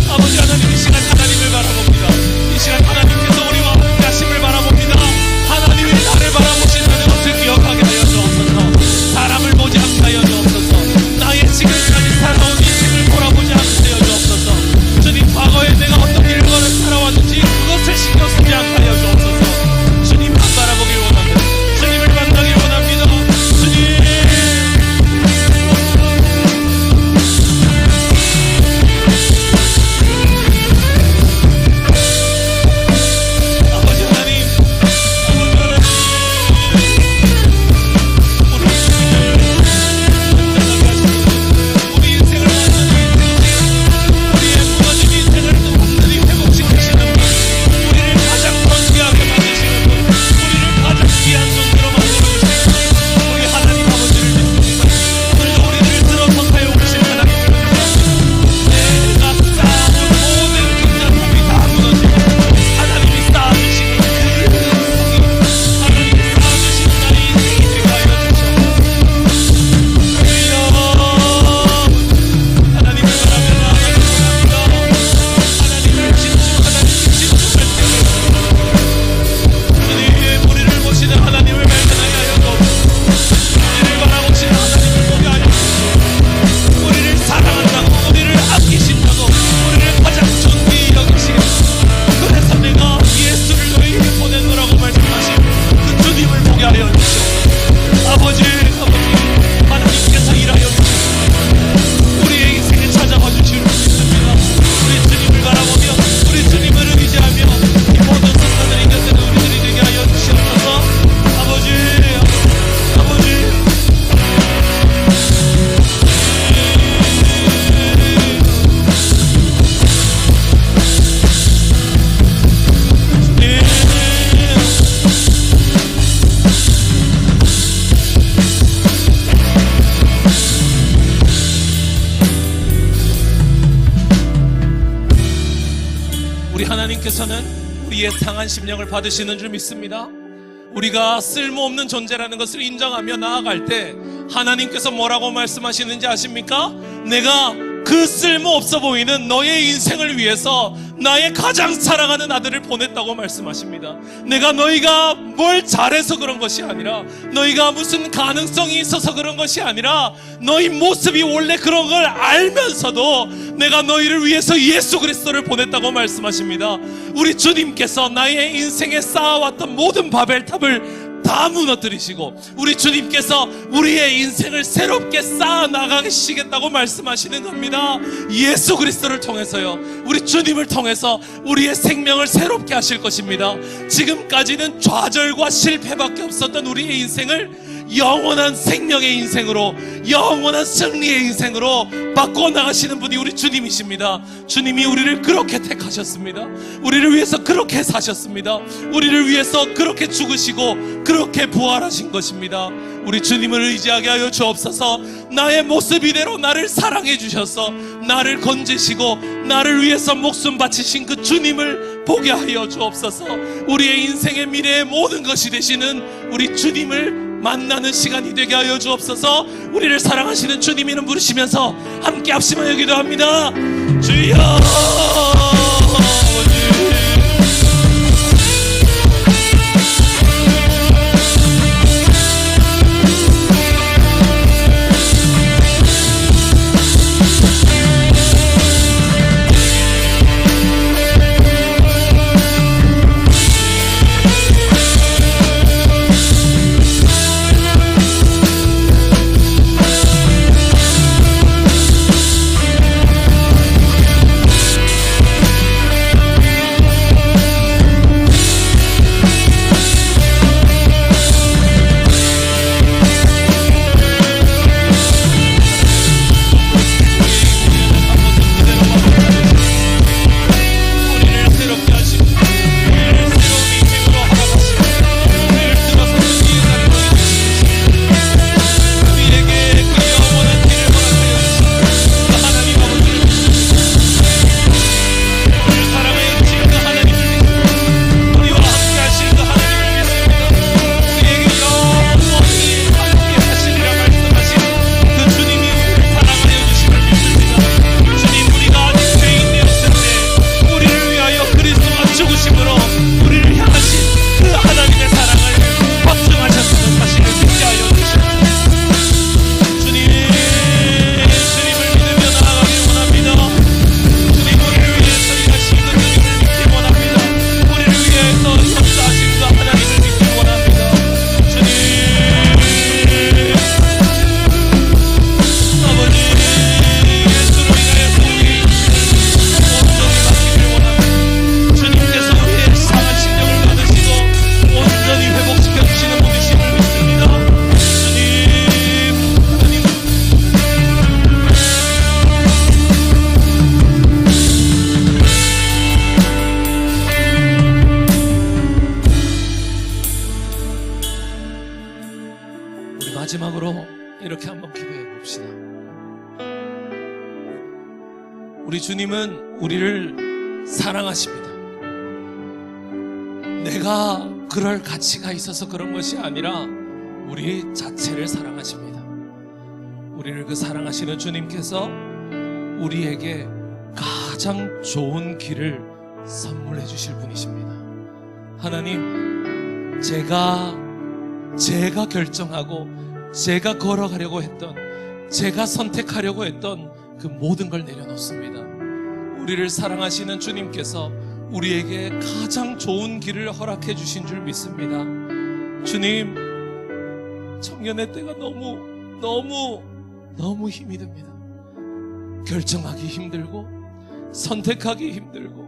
아버지 하나님, 이 시간 하나님을 바라봅니다. 이 시간 하나님께서 우리와 함께 하심을 바라봅니다. 하나님이 나를 바라보신다는 것을 기억하게 하여 주옵소서. 사람을 보지 않게 하여 주옵소서. 나의 지금까지 살아온 인생을 돌아보지 않게 하여 주옵소서. 주님, 과거에 내가 어떤 일과를 살아왔는지 그것을 신경 쓰지 않게 하여 주옵소서. 주님만 바라보길 원합니다. 주님을 만나길 원합니다. 주님, 하나님께서는 우리의 상한 심령을 받으시는 줄 믿습니다. 우리가 쓸모없는 존재라는 것을 인정하며 나아갈 때 하나님께서 뭐라고 말씀하시는지 아십니까? 내가 그 쓸모없어 보이는 너의 인생을 위해서 나의 가장 사랑하는 아들을 보냈다고 말씀하십니다. 내가 너희가 뭘 잘해서 그런 것이 아니라, 너희가 무슨 가능성이 있어서 그런 것이 아니라, 너희 모습이 원래 그런 걸 알면서도 내가 너희를 위해서 예수 그리스도를 보냈다고 말씀하십니다. 우리 주님께서 나의 인생에 쌓아왔던 모든 바벨탑을 다 무너뜨리시고 우리 주님께서 우리의 인생을 새롭게 쌓아 나가시겠다고 말씀하시는 겁니다. 예수 그리스도를 통해서요, 우리 주님을 통해서 우리의 생명을 새롭게 하실 것입니다. 지금까지는 좌절과 실패밖에 없었던 우리의 인생을 영원한 생명의 인생으로, 영원한 승리의 인생으로 바꿔나가시는 분이 우리 주님이십니다. 주님이 우리를 그렇게 택하셨습니다. 우리를 위해서 그렇게 사셨습니다. 우리를 위해서 그렇게 죽으시고 그렇게 부활하신 것입니다. 우리 주님을 의지하게 하여 주옵소서. 나의 모습 이대로 나를 사랑해 주셔서 나를 건지시고 나를 위해서 목숨 바치신 그 주님을 보게 하여 주옵소서. 우리의 인생의 미래의 모든 것이 되시는 우리 주님을 만나는 시간이 되게 하여 주옵소서. 우리를 사랑하시는 주님 이름 부르시면서 함께 합심하여 기도합니다. 주여. 마지막으로 이렇게 한번 기도해 봅시다. 우리 주님은 우리를 사랑하십니다. 내가 그럴 가치가 있어서 그런 것이 아니라 우리 자체를 사랑하십니다. 우리를 그 사랑하시는 주님께서 우리에게 가장 좋은 길을 선물해 주실 분이십니다. 하나님, 제가 결정하고 제가 걸어가려고 했던, 제가 선택하려고 했던 그 모든 걸 내려놓습니다. 우리를 사랑하시는 주님께서 우리에게 가장 좋은 길을 허락해 주신 줄 믿습니다. 주님, 청년의 때가 너무 힘이 듭니다. 결정하기 힘들고 선택하기 힘들고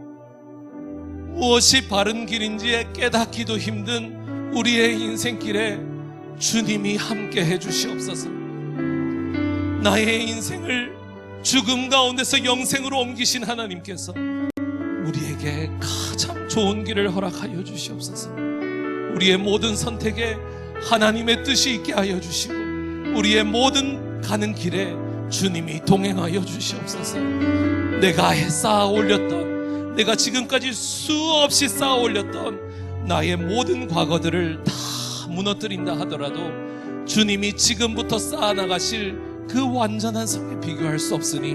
무엇이 바른 길인지 깨닫기도 힘든 우리의 인생길에 주님이 함께 해주시옵소서. 나의 인생을 죽음 가운데서 영생으로 옮기신 하나님께서 우리에게 가장 좋은 길을 허락하여 주시옵소서. 우리의 모든 선택에 하나님의 뜻이 있게 하여 주시고 우리의 모든 가는 길에 주님이 동행하여 주시옵소서. 내가 쌓아 올렸던, 내가 지금까지 수없이 쌓아 올렸던 나의 모든 과거들을 다 무너뜨린다 하더라도 주님이 지금부터 쌓아나가실 그 완전한 성에 비교할 수 없으니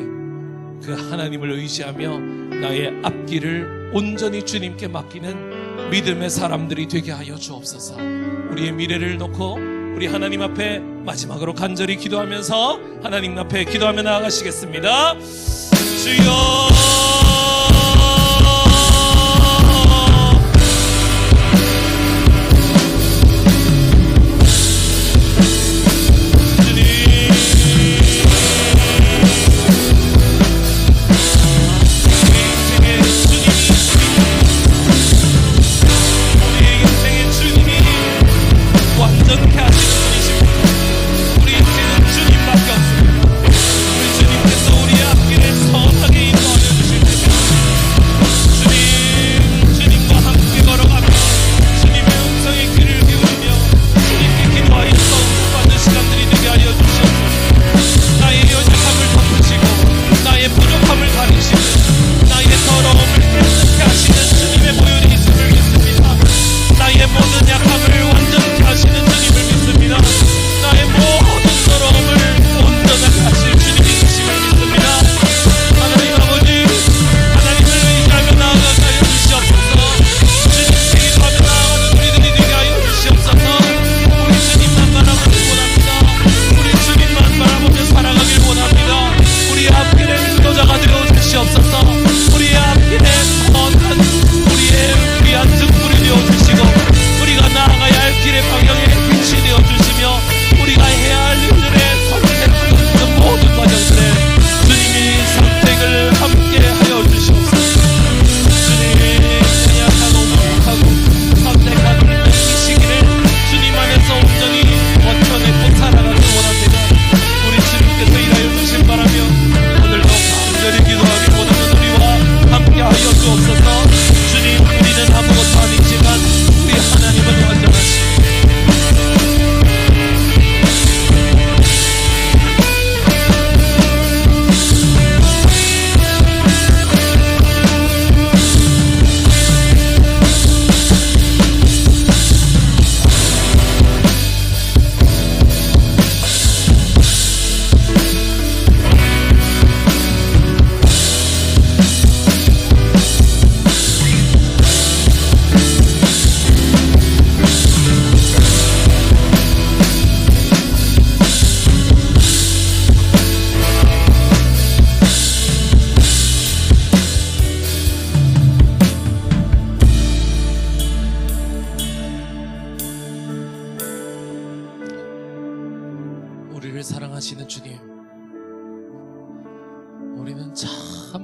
그 하나님을 의지하며 나의 앞길을 온전히 주님께 맡기는 믿음의 사람들이 되게 하여 주옵소서. 우리의 미래를 놓고 우리 하나님 앞에 마지막으로 간절히 기도하면서 하나님 앞에 기도하며 나아가시겠습니다. 주여, 완전케 하시는 분이십니다.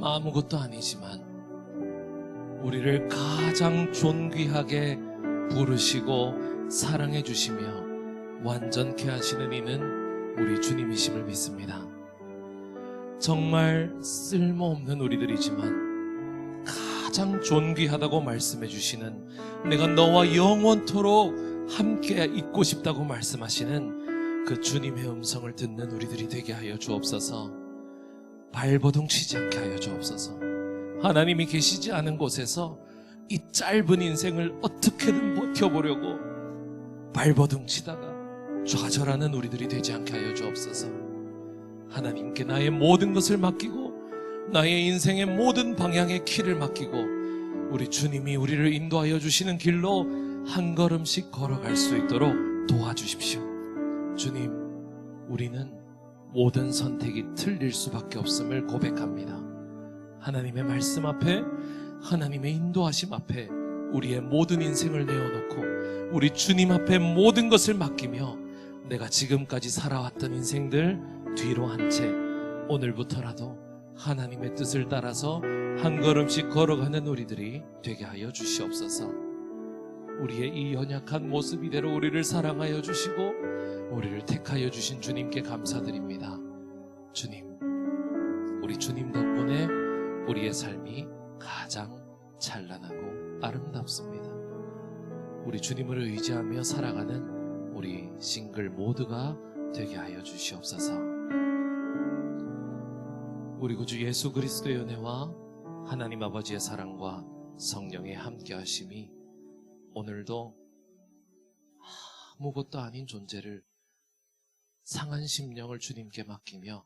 아무것도 아니지만 우리를 가장 존귀하게 부르시고 사랑해 주시며 완전케 하시는 이는 우리 주님이심을 믿습니다. 정말 쓸모없는 우리들이지만 가장 존귀하다고 말씀해 주시는, 내가 너와 영원토록 함께 있고 싶다고 말씀하시는 그 주님의 음성을 듣는 우리들이 되게 하여 주옵소서. 발버둥 치지 않게 하여 주옵소서. 하나님이 계시지 않은 곳에서 이 짧은 인생을 어떻게든 버텨보려고 발버둥 치다가 좌절하는 우리들이 되지 않게 하여 주옵소서. 하나님께 나의 모든 것을 맡기고 나의 인생의 모든 방향의 키를 맡기고 우리 주님이 우리를 인도하여 주시는 길로 한 걸음씩 걸어갈 수 있도록 도와주십시오. 주님, 우리는 모든 선택이 틀릴 수밖에 없음을 고백합니다. 하나님의 말씀 앞에, 하나님의 인도하심 앞에 우리의 모든 인생을 내어놓고 우리 주님 앞에 모든 것을 맡기며 내가 지금까지 살아왔던 인생들 뒤로 한 채 오늘부터라도 하나님의 뜻을 따라서 한 걸음씩 걸어가는 우리들이 되게 하여 주시옵소서. 우리의 이 연약한 모습 이대로 우리를 사랑하여 주시고 우리를 택하여 주신 주님께 감사드립니다. 주님, 우리 주님 덕분에 우리의 삶이 가장 찬란하고 아름답습니다. 우리 주님을 의지하며 살아가는 우리 싱글 모두가 되게 하여 주시옵소서. 우리 구주 예수 그리스도의 은혜와 하나님 아버지의 사랑과 성령의 함께하심이 오늘도 아무것도 아닌 존재를, 상한 심령을 주님께 맡기며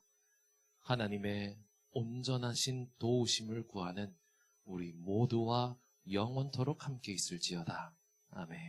하나님의 온전하신 도우심을 구하는 우리 모두와 영원토록 함께 있을지어다. 아멘.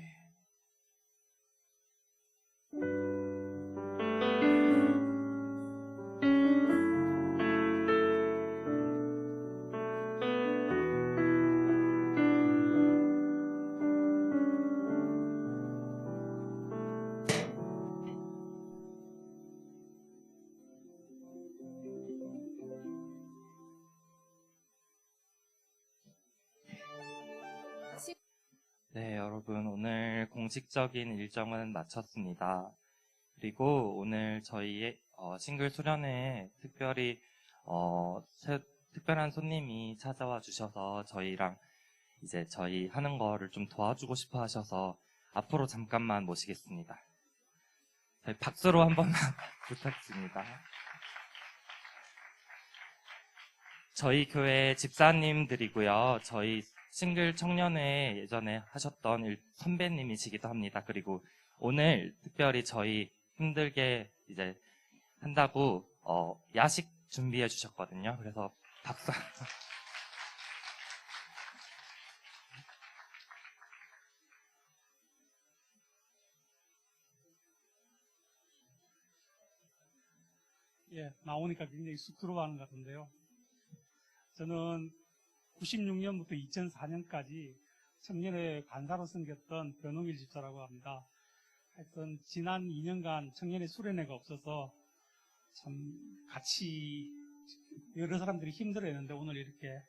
네, 여러분, 오늘 공식적인 일정은 마쳤습니다. 그리고 오늘 저희의 싱글 수련회에 특별히 특별한 손님이 찾아와 주셔서 저희랑 이제 저희 하는 거를 좀 도와주고 싶어 하셔서 앞으로 잠깐만 모시겠습니다. 저희 박수로 한 번만 부탁드립니다. 저희 교회 집사님들이고요. 저희 싱글 청년회 예전에 하셨던 선배님이시기도 합니다. 그리고 오늘 특별히 저희 힘들게 이제 한다고 야식 준비해 주셨거든요. 그래서 박수. 예, 나오니까 굉장히 쑥스러워하는 것 같은데요. 저는 96년부터 2004년까지 청년회 간사로 섬겼던 변홍일 집사라고 합니다. 하여튼 지난 2년간 청년회 수련회가 없어서 참 같이 여러 사람들이 힘들어했는데 오늘 이렇게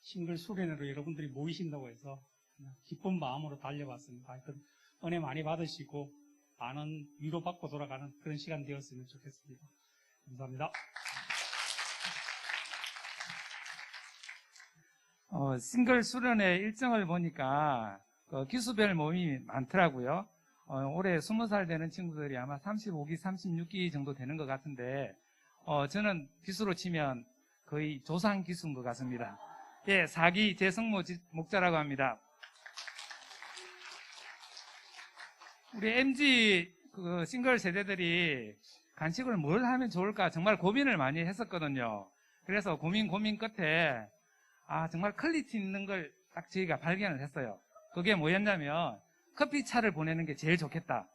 싱글 수련회로 여러분들이 모이신다고 해서 그냥 기쁜 마음으로 달려왔습니다. 하여튼 은혜 많이 받으시고 많은 위로받고 돌아가는 그런 시간 되었으면 좋겠습니다. 감사합니다. 싱글 수련회 일정을 보니까 기수별 모임이 많더라고요. 올해 20살 되는 친구들이 아마 35기, 36기 정도 되는 것 같은데 저는 기수로 치면 거의 조상 기수인 것 같습니다. 예, 4기 재성모 목자라고 합니다. 우리 MG 싱글 세대들이 간식을 뭘 하면 좋을까 정말 고민을 많이 했었거든요. 그래서 고민 끝에 정말 퀄리티 있는 걸 딱 저희가 발견을 했어요. 그게 뭐였냐면 커피차를 보내는 게 제일 좋겠다.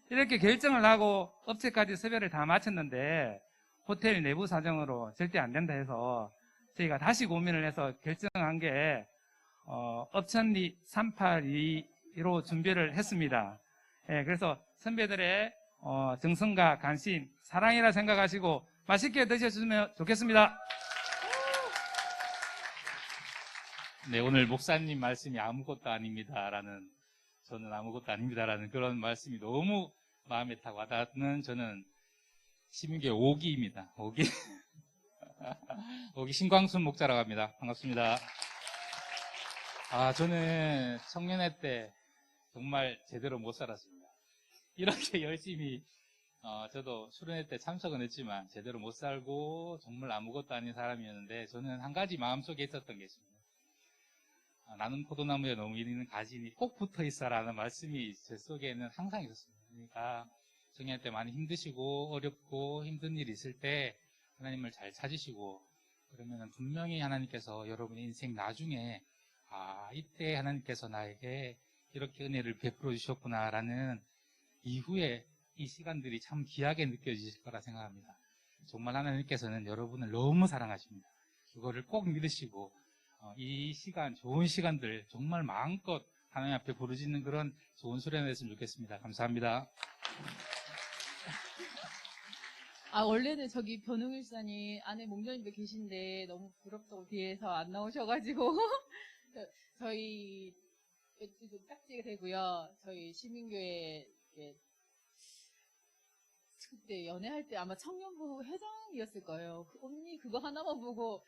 이렇게 결정을 하고 업체까지 섭외를 다 마쳤는데 호텔 내부 사정으로 절대 안 된다 해서 저희가 다시 고민을 해서 결정한 게 업천리 382로 준비를 했습니다. 예, 그래서 선배들의 정성과 관심, 사랑이라 생각하시고 맛있게 드셔주시면 좋겠습니다. 네, 오늘 목사님 말씀이 아무것도 아닙니다라는, 저는 아무것도 아닙니다라는 그런 말씀이 너무 마음에 딱 와닿는, 저는 시민교회 5기입니다. 5기. 5기 신광순 목사라고 합니다. 반갑습니다. 저는 청년회 때 정말 제대로 못 살았습니다. 이렇게 열심히, 저도 수련회 때 참석은 했지만 제대로 못 살고 정말 아무것도 아닌 사람이었는데, 저는 한 가지 마음속에 있었던 게 있습니다. 나는 포도나무에 너무 있는 가지니 꼭 붙어 있어라는 말씀이 제 속에는 항상 있었습니다. 그러니까 청년회 때 많이 힘드시고 어렵고 힘든 일이 있을 때 하나님을 잘 찾으시고, 그러면 분명히 하나님께서 여러분의 인생 나중에 이때 하나님께서 나에게 이렇게 은혜를 베풀어 주셨구나라는 이후에 이 시간들이 참 귀하게 느껴지실 거라 생각합니다. 정말 하나님께서는 여러분을 너무 사랑하십니다. 그거를 꼭 믿으시고 이 시간, 좋은 시간들 정말 마음껏 하나님 앞에 부르짖는 그런 좋은 수련회 됐으면 좋겠습니다. 감사합니다. 원래는 저기 변홍일사님 안에 목련님도 계신데 너무 부럽다고 뒤에서 안 나오셔가지고 저희 좀 딱지가 되고요. 저희 시민교회 그때 연애할 때 아마 청년부 회장이었을 거예요. 언니 그거 하나만 보고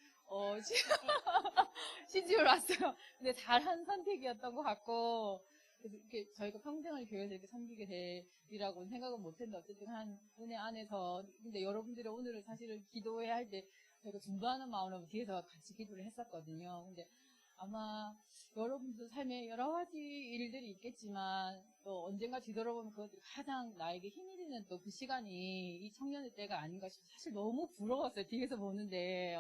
시집을 왔어요. 근데 잘한 선택이었던 것 같고, 이렇게 저희가 평생을 교회에서 이렇게 섬기게 되리라고는 생각은 못했는데 어쨌든 한 은혜 안에서, 근데 여러분들이 오늘은 사실은 기도해야 할 때 저희가 중도하는 마음으로 뒤에서 같이 기도를 했었거든요. 근데 아마 여러분들 삶에 여러 가지 일들이 있겠지만 또 언젠가 뒤돌아보면 그것들이 가장 나에게 힘이 되는 또 그 시간이 이 청년의 때가 아닌가 싶어서 사실 너무 부러웠어요. 뒤에서 보는데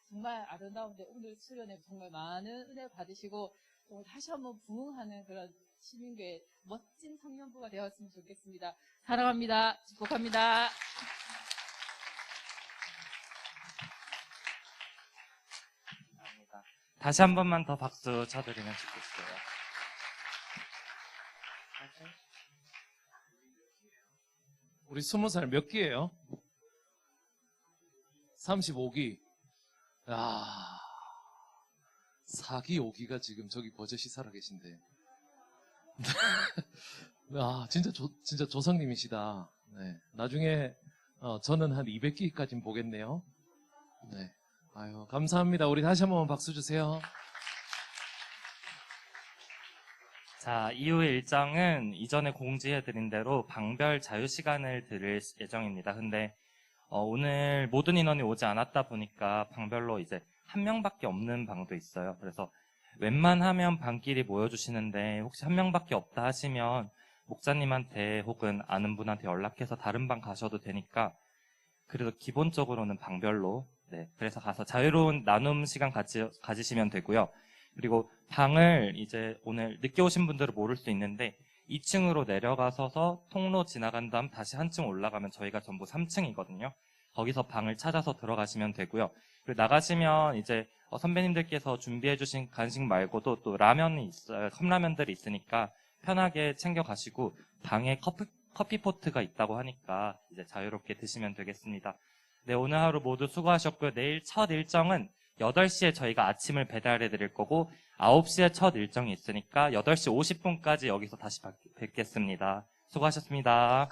정말 아름다운데 오늘 수련회 정말 많은 은혜 받으시고 또 다시 한번 부흥하는 그런 시민교회 멋진 청년부가 되었으면 좋겠습니다. 사랑합니다. 축복합니다. 감사합니다. 다시 한 번만 더 박수 쳐드리면 좋겠어요. 우리 20살 몇 기예요? 35기. 4기, 5기가 지금 저기 버젓이 살아계신데. 진짜 조상님이시다. 네. 나중에, 저는 한 200기까지는 보겠네요. 네. 감사합니다. 우리 다시 한 번 박수 주세요. 자, 이후 일정은 이전에 공지해드린 대로 방별 자유시간을 드릴 예정입니다. 근데 오늘 모든 인원이 오지 않았다 보니까 방별로 이제 한 명밖에 없는 방도 있어요. 그래서 웬만하면 방끼리 모여주시는데 혹시 한 명밖에 없다 하시면 목사님한테 혹은 아는 분한테 연락해서 다른 방 가셔도 되니까, 그래도 기본적으로는 방별로, 네, 그래서 가서 자유로운 나눔 시간 가지시면 되고요. 그리고 방을 이제 오늘 늦게 오신 분들은 모를 수 있는데 2층으로 내려가서서 통로 지나간 다음 다시 한 층 올라가면 저희가 전부 3층이거든요. 거기서 방을 찾아서 들어가시면 되고요. 그리고 나가시면 이제 선배님들께서 준비해주신 간식 말고도 또 라면이 있어요. 컵라면들이 있으니까 편하게 챙겨 가시고, 방에 커피 포트가 있다고 하니까 이제 자유롭게 드시면 되겠습니다. 네, 오늘 하루 모두 수고하셨고요. 내일 첫 일정은 8시에 저희가 아침을 배달해 드릴 거고 9시에 첫 일정이 있으니까 8시 50분까지 여기서 다시 뵙겠습니다. 수고하셨습니다.